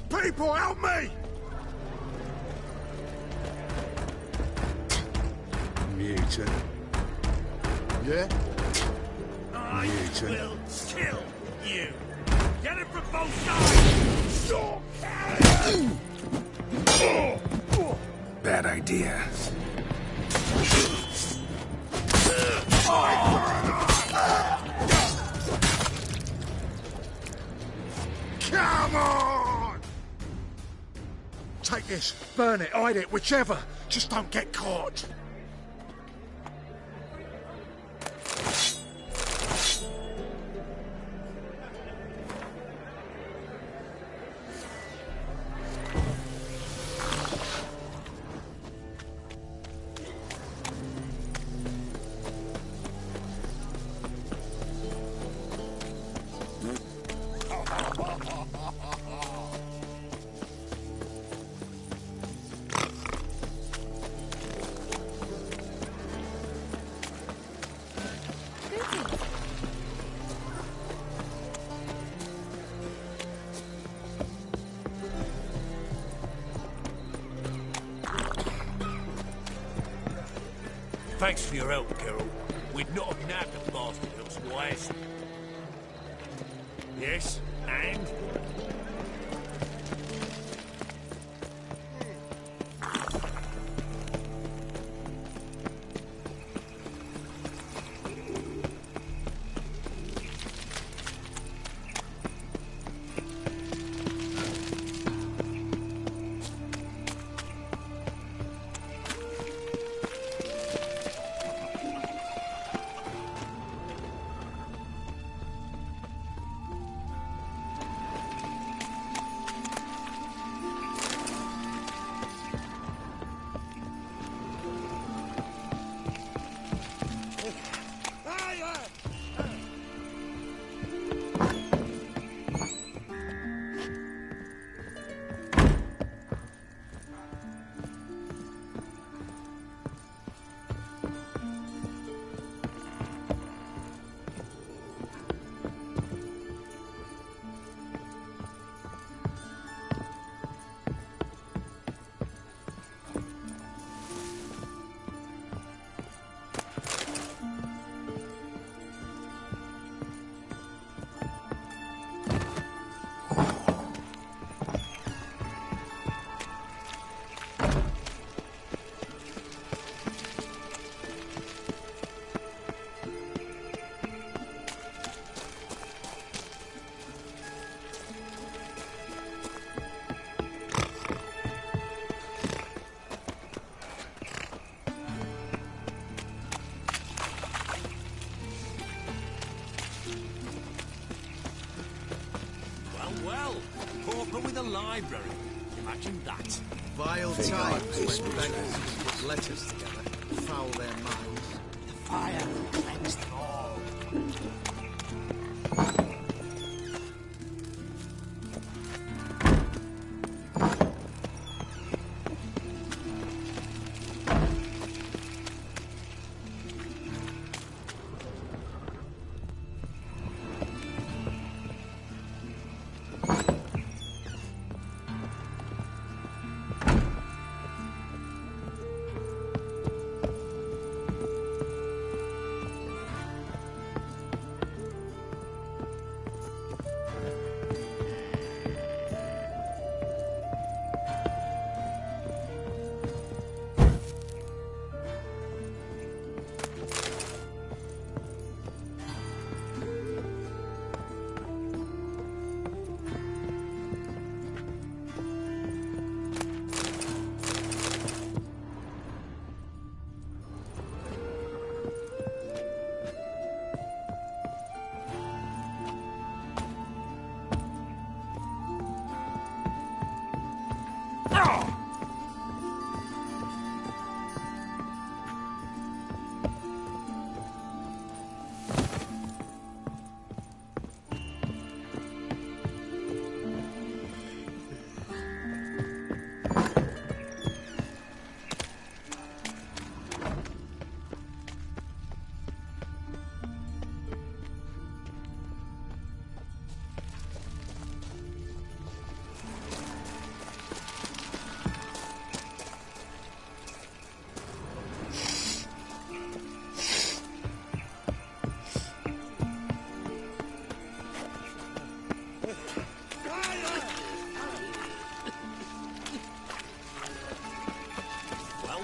People, help me! Mutant. Yeah? I Mutant. will kill you. Get it from both sides. Bad idea. Come on! Take this, burn it, hide it, whichever. Just don't get caught. Thanks for your help, Geralt. We'd not have nabbed the bastard elsewise. Yes, and? well. Pauper with a library. Imagine that. Vile Think times I'll when beggars put letters together, foul their minds. The fire will cleanse them all.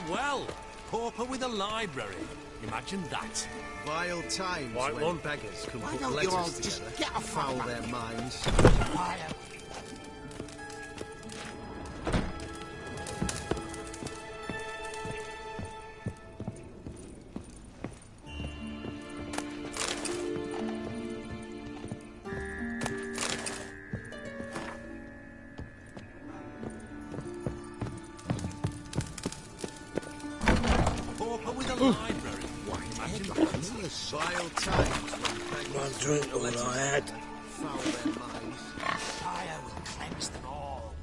Well, Pauper with a library. Imagine that. Vile times White when one. beggars can Why put don't you all letters just together, get off foul my their back? minds. Fire. Pauper with a library. Imagine that. Vile times when beggars One can drink put all letters I had. together, foul their minds. Fire will cleanse them all.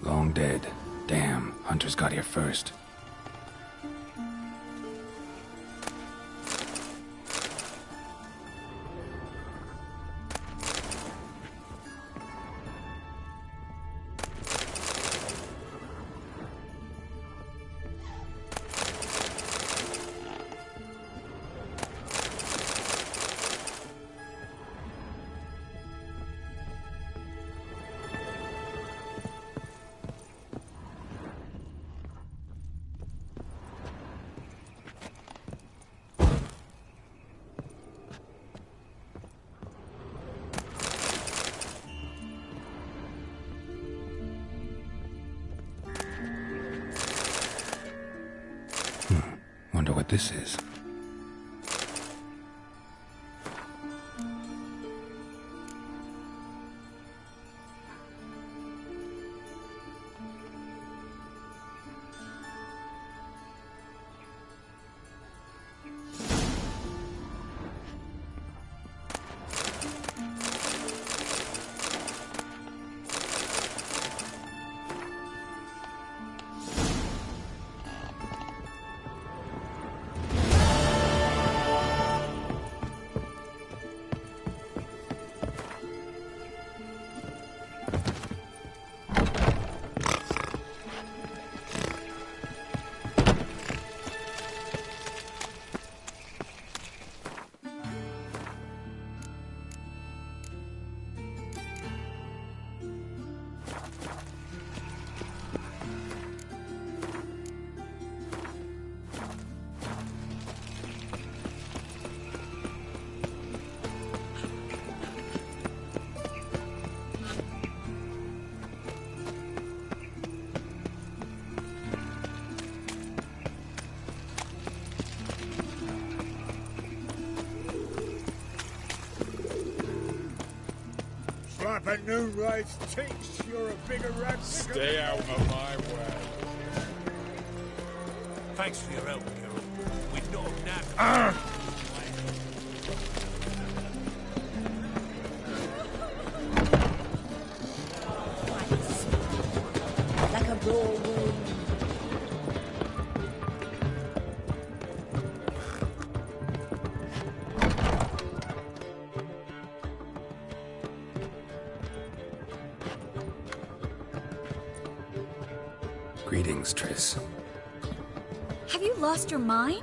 Long dead. Damn, Hunters got here first. Wonder what this is. up at noon, right? Tinks, you're a bigger rat. Stay out of my way. Thanks for your help, Carol. We've not enough. Like a raw wound. Greetings, Triss. Have you lost your mind?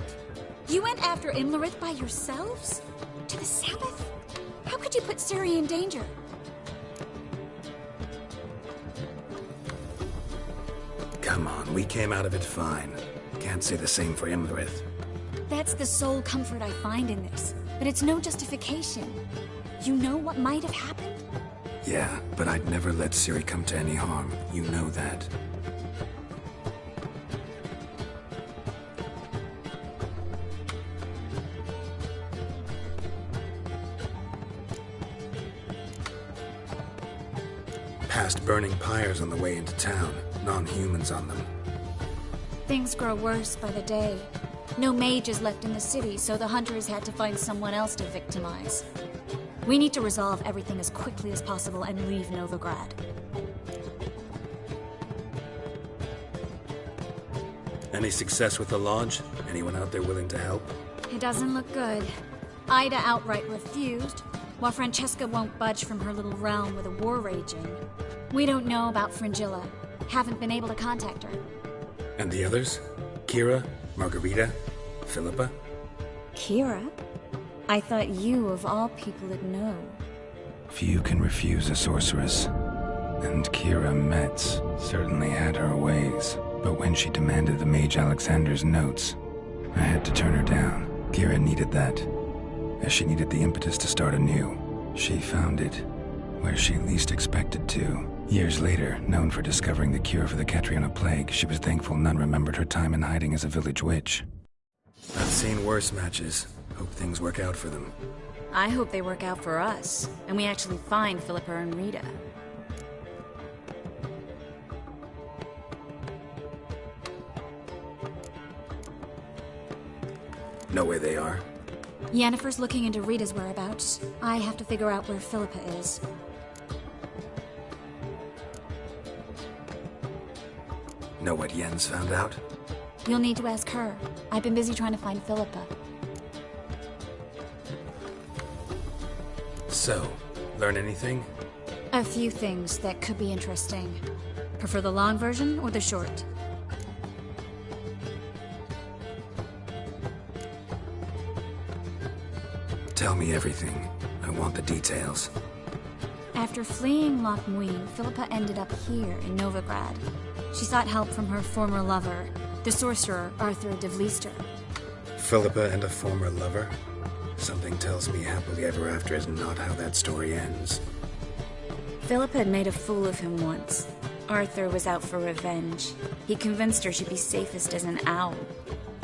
You went after Imlerith by yourselves? To the Sabbath? How could you put Ciri in danger? Come on, we came out of it fine. Can't say the same for Imlerith. That's the sole comfort I find in this. But it's no justification. You know what might have happened? Yeah, but I'd never let Ciri come to any harm. You know that. Past burning pyres on the way into town. Non-humans on them. Things grow worse by the day. No mages left in the city, so the hunters had to find someone else to victimize. We need to resolve everything as quickly as possible and leave Novigrad. Any success with the Lodge? Anyone out there willing to help? It doesn't look good. Ida outright refused, while Francesca won't budge from her little realm with a war raging. We don't know about Fringilla. Haven't been able to contact her. And the others? Kira? Margarita? Philippa? Kira? I thought you, of all people, would know. Few can refuse a sorceress. And Kira Metz certainly had her ways. But when she demanded the Mage Alexander's notes, I had to turn her down. Kira needed that, as she needed the impetus to start anew. She found it where she least expected to. Years later, known for discovering the cure for the Catriona plague, she was thankful none remembered her time in hiding as a village witch. I've seen worse matches. Hope things work out for them. I hope they work out for us, and we actually find Philippa and Rita. Know where they are? Yennefer's looking into Rita's whereabouts. I have to figure out where Philippa is. Know what Yen's found out? You'll need to ask her. I've been busy trying to find Philippa. So, learn anything? A few things that could be interesting. Prefer the long version or the short? Tell me everything. I want the details. After fleeing Loch Muin, Philippa ended up here in Novigrad. She sought help from her former lover, the sorcerer Arthur de Vlister. Philippa and a former lover? Something tells me happily ever after is not how that story ends. Philippa had made a fool of him once. Arthur was out for revenge. He convinced her she'd be safest as an owl.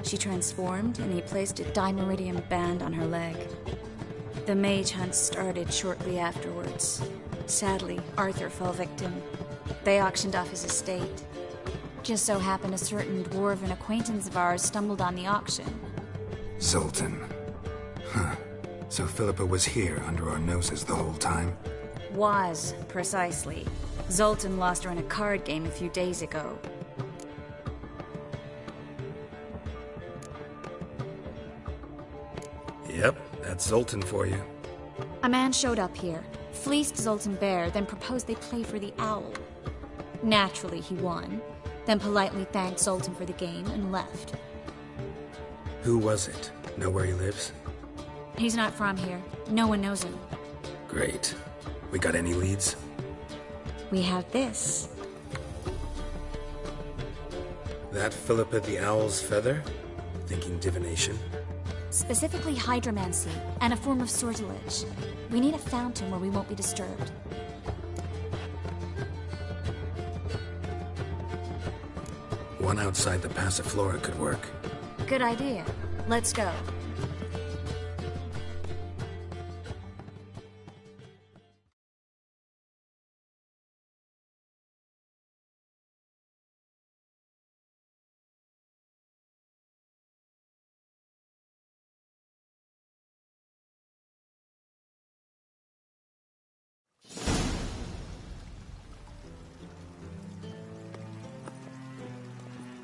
She transformed, and he placed a Dimeridium band on her leg. The mage hunt started shortly afterwards. Sadly, Arthur fell victim. They auctioned off his estate. Just so happened a certain dwarven acquaintance of ours stumbled on the auction. Zoltan. Huh. So Philippa was here under our noses the whole time? Was, precisely. Zoltan lost her in a card game a few days ago. Yep, that's Zoltan for you. A man showed up here, fleeced Zoltan bare, then proposed they play for the owl. Naturally, he won, then politely thanked Zoltan for the game and left. Who was it? Know where he lives? He's not from here. No one knows him. Great. We got any leads? We have this. That Philippa the Owl's feather? Thinking divination? Specifically hydromancy, and a form of sortilege. We need a fountain where we won't be disturbed. One outside the Passiflora could work. Good idea. Let's go.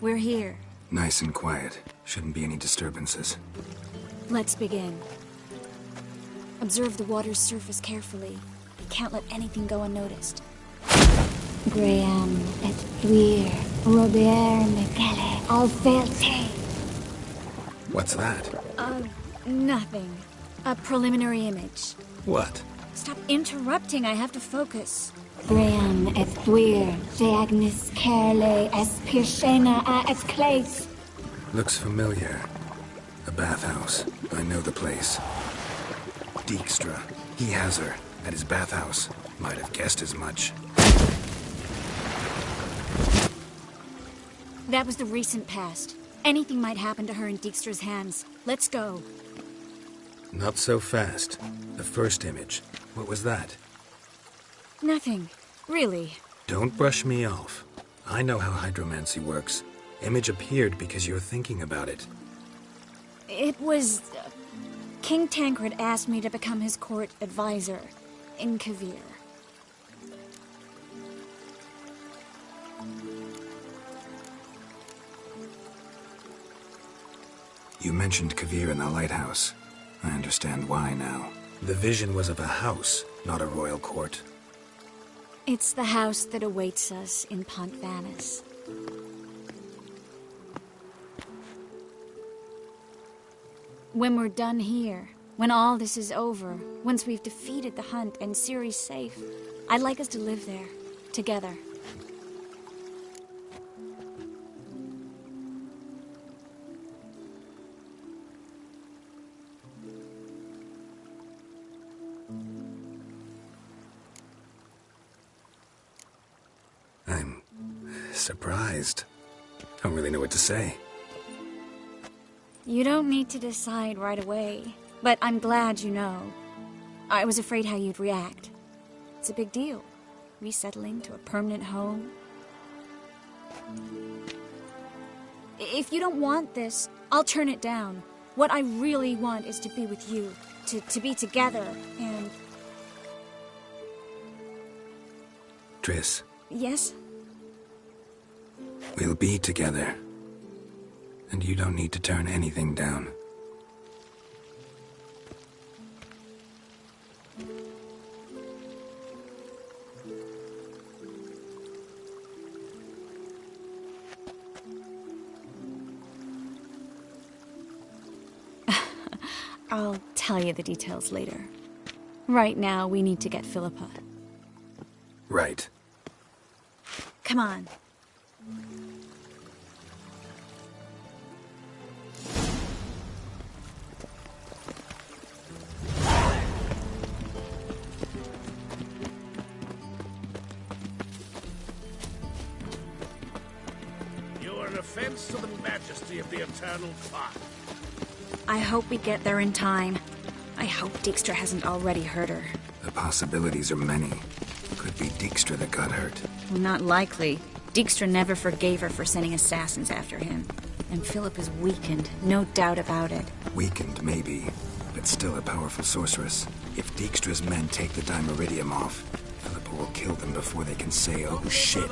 We're here. Nice and quiet. Shouldn't be any disturbances. Let's begin. Observe the water's surface carefully. We can't let anything go unnoticed. Graham et thuir, Robert Mekele, Alfelte. What's that? Nothing. A preliminary image. What? Stop interrupting, I have to focus. Graham et thuir, Deagnis Kerle, es Pirshena a es Claes. Looks familiar. A bathhouse. I know the place. Dijkstra. He has her. At his bathhouse. Might have guessed as much. That was the recent past. Anything might happen to her in Dijkstra's hands. Let's go. Not so fast. The first image. What was that? Nothing. Really. Don't brush me off. I know how hydromancy works. Image appeared because you're thinking about it. It was... King Tancred asked me to become his court advisor in Kovir. You mentioned Kovir in the lighthouse. I understand why now. The vision was of a house, not a royal court. It's the house that awaits us in Pont Vanis. When we're done here, when all this is over, once we've defeated the hunt and Ciri's safe, I'd like us to live there, together. I'm surprised. I don't really know what to say. You don't need to decide right away, but I'm glad you know. I was afraid how you'd react. It's a big deal. Resettling to a permanent home. If you don't want this, I'll turn it down. What I really want is to be with you, to be together, and... Triss, Yes? we'll be together. And you don't need to turn anything down. I'll tell you the details later. Right now, we need to get Philippa. Right. Come on. You're an offense to the majesty of the Eternal Clock. I hope we get there in time. I hope Dijkstra hasn't already hurt her. The possibilities are many. Could be Dijkstra that got hurt. Well, not likely. Dijkstra never forgave her for sending assassins after him. And Philip is weakened, no doubt about it. Weakened, maybe, but still a powerful sorceress. If Dijkstra's men take the Dimeridium off, Philippa will kill them before they can say, oh shit.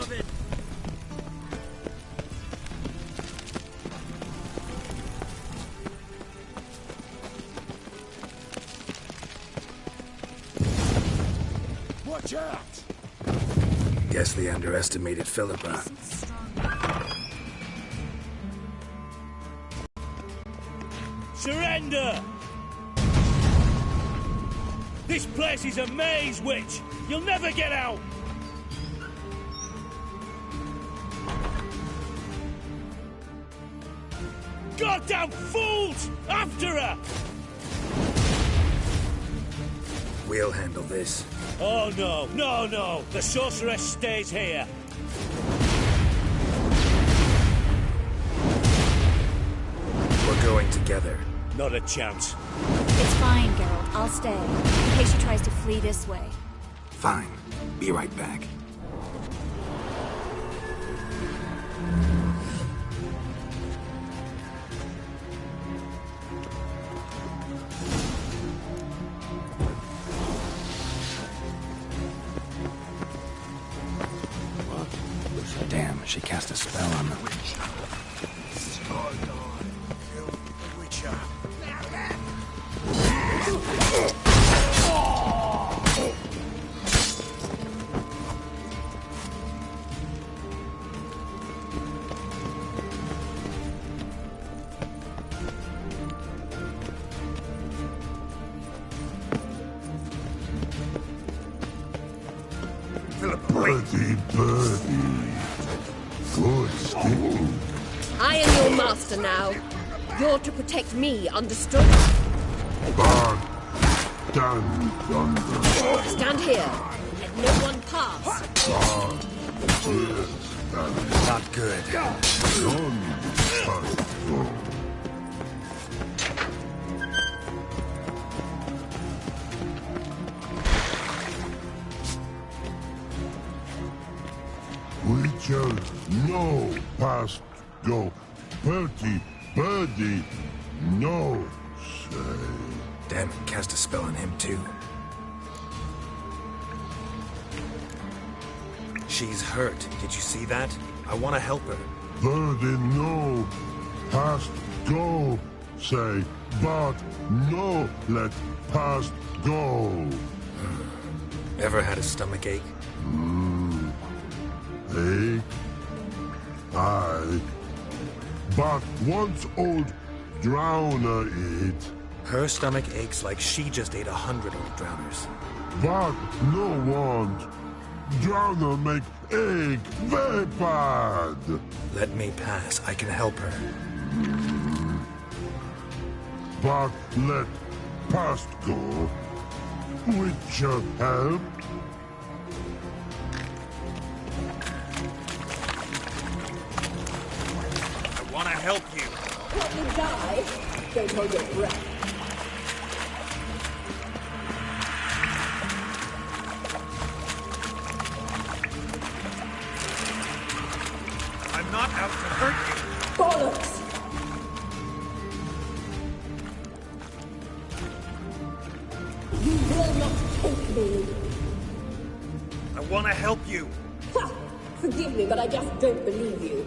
Watch out! Guess they underestimated Philippa. Surrender! This place is a maze, witch! You'll never get out! Goddamn fools! After her! We'll handle this. Oh no, no, no! The sorceress stays here! We're going together. Not a chance. It's fine, Geralt. I'll stay, in case she tries to flee this way. Fine. Be right back. Damn, she cast a spell on the witch. I am your master now. You're to protect me, understood? Stand here. Let no one pass. Not good. Witcher, no past go. Bertie, birdie, no say. Damn it, cast a spell on him too. She's hurt. Did you see that? I want to help her. Birdie, no past go say, but no let past go. Ever had a stomach ache? Ache? Aye. But once old drowner eat. Her stomach aches like she just ate 100 old drowners. But no want. Drowner make ache very bad. Let me pass. I can help her. But let past go. Witcher help. I want to help you. Let me die. Don't hold your breath. I'm not out to hurt you. Bollocks! You will not take me. I want to help you. Ha! Forgive me, but I just don't believe you.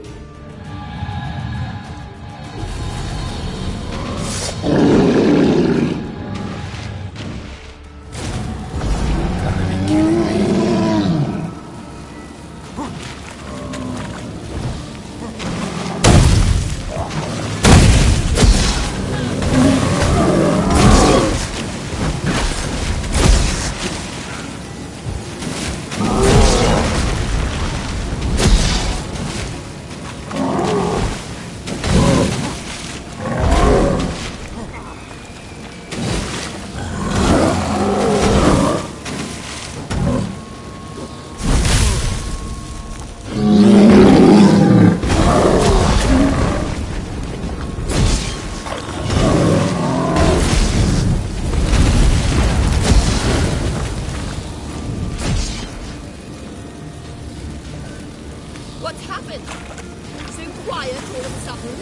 What's happened? So quiet all of a sudden.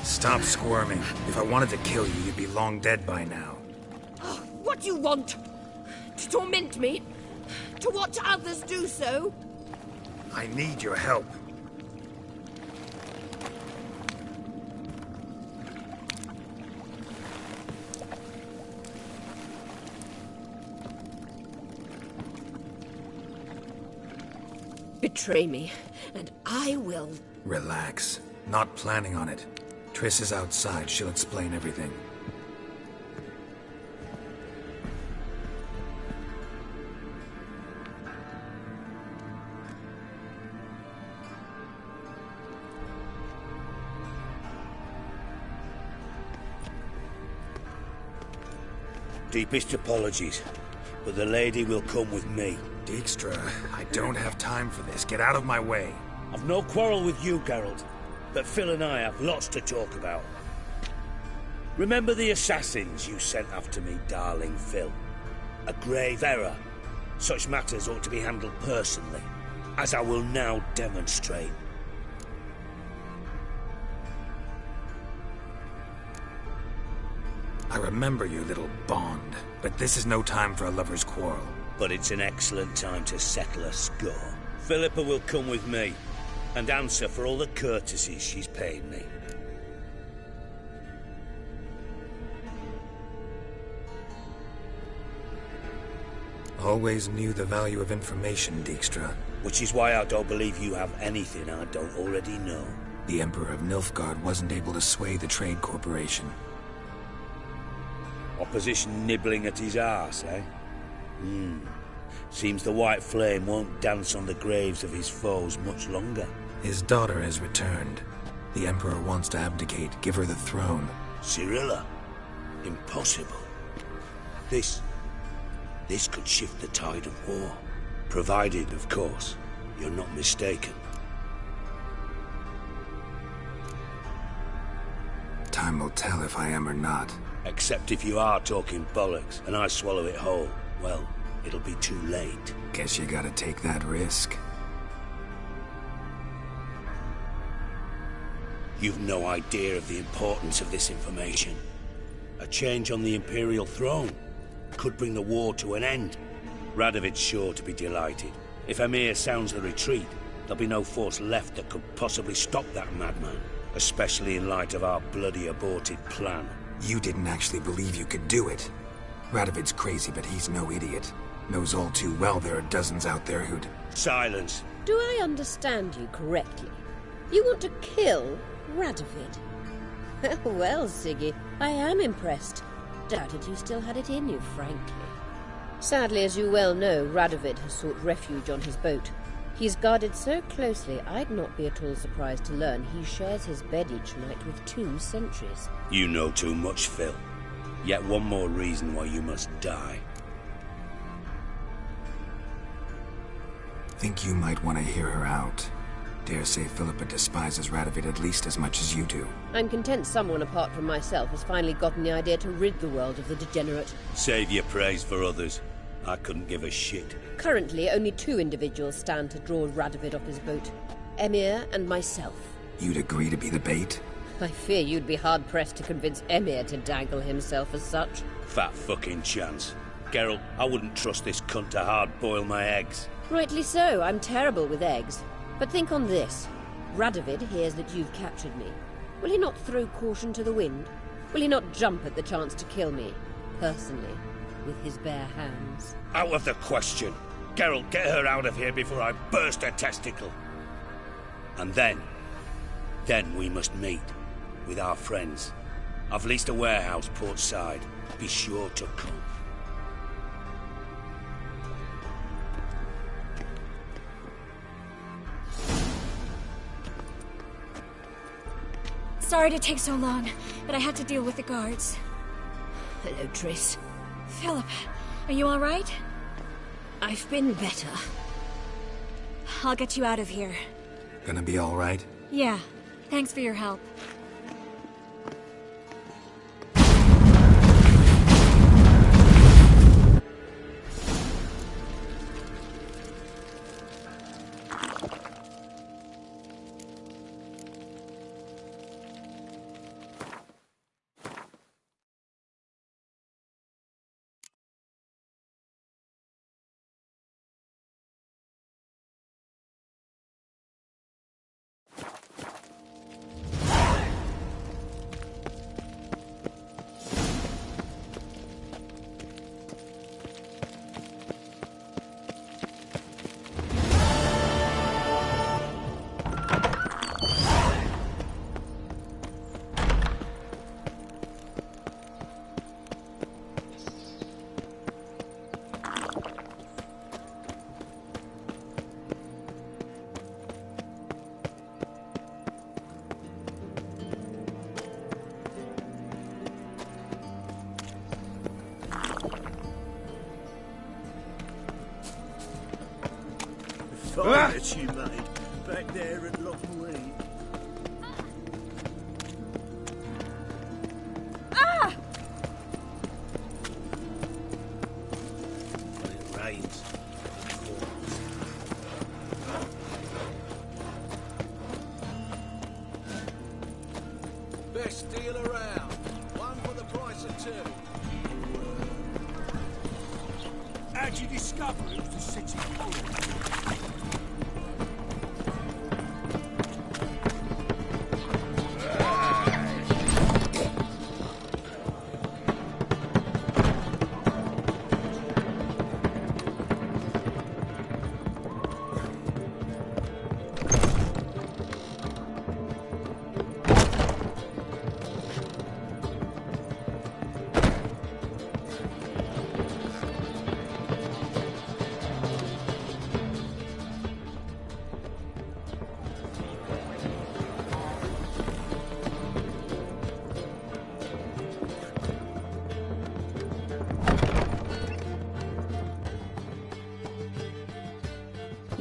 Stop squirming. If I wanted to kill you, you'd be long dead by now. What do you want? To torment me? To watch others do so? I need your help. Betray me, and I will. Relax. Not planning on it. Triss is outside. She'll explain everything. Deepest apologies, but the lady will come with me. Dijkstra, I don't have time for this. Get out of my way. I've no quarrel with you, Geralt, but Phil and I have lots to talk about. Remember the assassins you sent after me, darling Phil? A grave error. Such matters ought to be handled personally, as I will now demonstrate. I remember you, little Bond, but this is no time for a lover's quarrel. But it's an excellent time to settle a score. Philippa will come with me, and answer for all the courtesies she's paid me. Always knew the value of information, Dijkstra. Which is why I don't believe you have anything I don't already know. The Emperor of Nilfgaard wasn't able to sway the Trade Corporation. Opposition nibbling at his arse, eh? Seems the White Flame won't dance on the graves of his foes much longer. His daughter has returned. The Emperor wants to abdicate, give her the throne. Cirilla? Impossible. This could shift the tide of war. Provided, of course, you're not mistaken. Time will tell if I am or not. Except if you are talking bollocks, and I swallow it whole. Well, it'll be too late. Guess you gotta take that risk. You've no idea of the importance of this information. A change on the Imperial throne could bring the war to an end. Radovid's sure to be delighted. If Emhyr sounds the retreat, there'll be no force left that could possibly stop that madman. Especially in light of our bloody aborted plan. You didn't actually believe you could do it. Radovid's crazy, but he's no idiot. Knows all too well there are dozens out there who'd... Silence! Do I understand you correctly? You want to kill Radovid? Well, Siggy, I am impressed. Doubted you still had it in you, frankly. Sadly, as you well know, Radovid has sought refuge on his boat. He's guarded so closely, I'd not be at all surprised to learn he shares his bed each night with 2 sentries. You know too much, Phil. Yet one more reason why you must die. Think you might want to hear her out. Dare say Philippa despises Radovid at least as much as you do. I'm content someone apart from myself has finally gotten the idea to rid the world of the degenerate. Save your praise for others. I couldn't give a shit. Currently, only 2 individuals stand to draw Radovid off his boat. Emhyr and myself. You'd agree to be the bait? I fear you'd be hard-pressed to convince Emhyr to dangle himself as such. Fat fucking chance. Geralt, I wouldn't trust this cunt to hard-boil my eggs. Rightly so, I'm terrible with eggs. But think on this. Radovid hears that you've captured me. Will he not throw caution to the wind? Will he not jump at the chance to kill me, personally, with his bare hands? Out of the question. Geralt, get her out of here before I burst her testicle. And then we must meet with our friends. I've leased a warehouse port side. Be sure to come. Sorry to take so long, but I had to deal with the guards. Hello, Triss. Philip, are you all right? I've been better. I'll get you out of here. Gonna be all right? Yeah. Thanks for your help. Fire that you made back there at Loch Marine. Ah! When it rains, it falls. Best deal around. 1 for the price of 2. How'd you discover it was the city colony?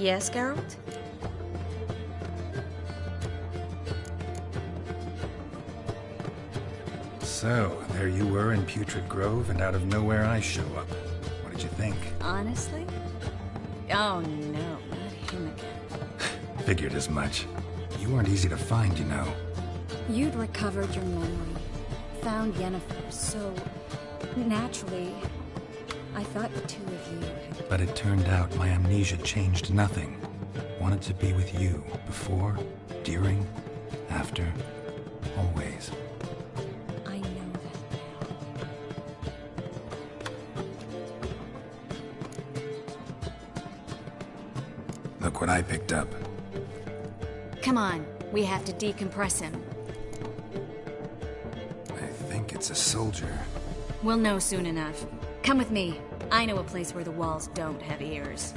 Yes, Geralt? So, there you were in Putrid Grove, and out of nowhere I show up. What did you think? Honestly? Oh no, not him again. Figured as much. You weren't easy to find, you know. You'd recovered your memory, found Yennefer, so naturally, I thought the two of you had... But it turned out my amnesia changed nothing. Wanted to be with you, before, during, after, always. I know that now. Look what I picked up. Come on, we have to decompress him. I think it's a soldier. We'll know soon enough. Come with me. I know a place where the walls don't have ears.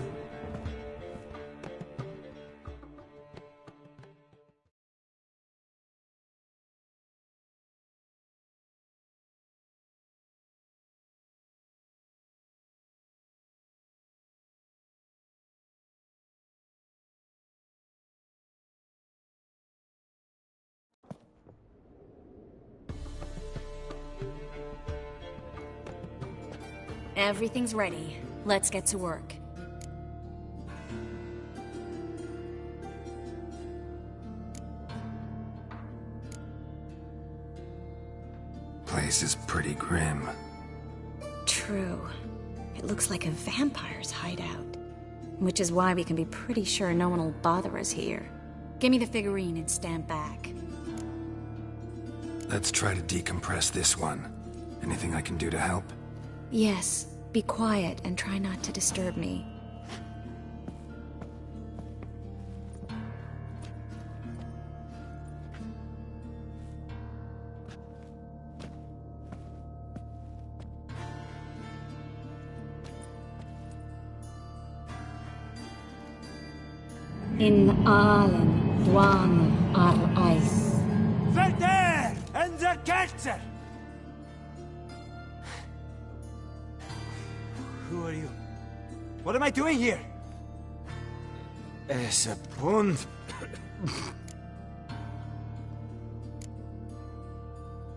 Everything's ready. Let's get to work. Place is pretty grim. True. It looks like a vampire's hideout. Which is why we can be pretty sure no one will bother us here. Give me the figurine and stand back. Let's try to decompress this one. Anything I can do to help? Yes, be quiet and try not to disturb me. In allen dwane ar eis. Verder and the Ketzer! Who are you? What am I doing here? Es a pund.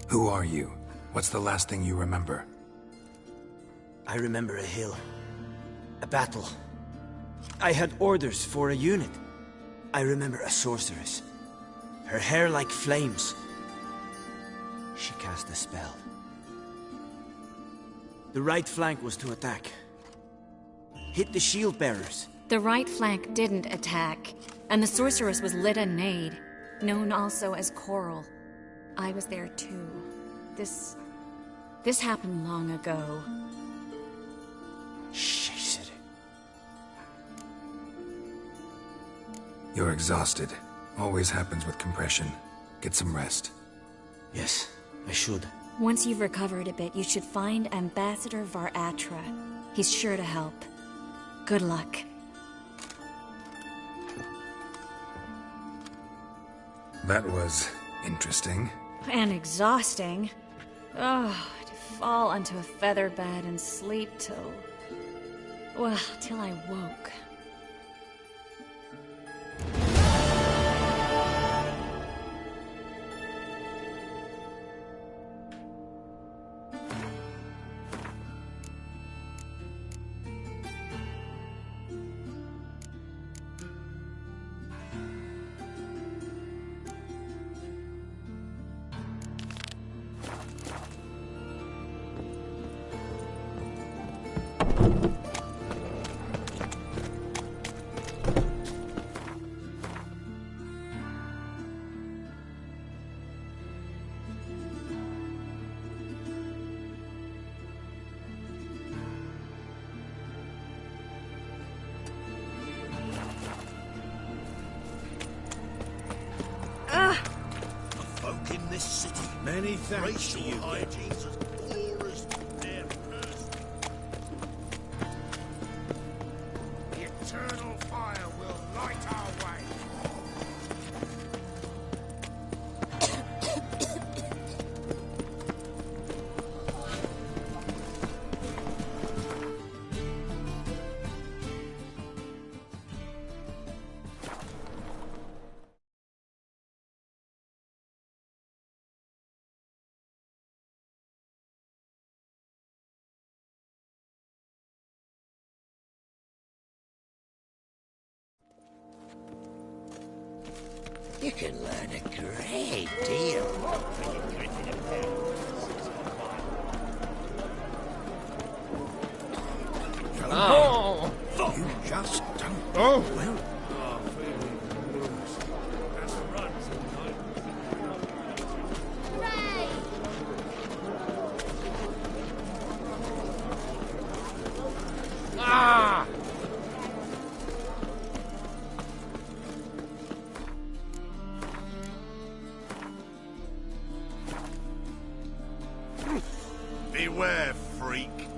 Who are you? What's the last thing you remember? I remember a hill. A battle. I had orders for a unit. I remember a sorceress. Her hair like flames. She cast a spell. The right flank was to attack. Hit the shield bearers. The right flank didn't attack, and the sorceress was Lita Nade, known also as Coral. I was there too. This happened long ago. You're exhausted. Always happens with compression. Get some rest. Yes, I should. Once you've recovered a bit, you should find Ambassador Var-Atra. He's sure to help. Good luck. That was interesting. And exhausting. Oh, to fall onto a feather bed and sleep till... well, till I woke. In this city, many thanks to you, hygiene's as poor as their earth. The eternal fire will light our way. You can learn a great deal. Oh! You just don't. Oh! Well, Ah! Beware, freak.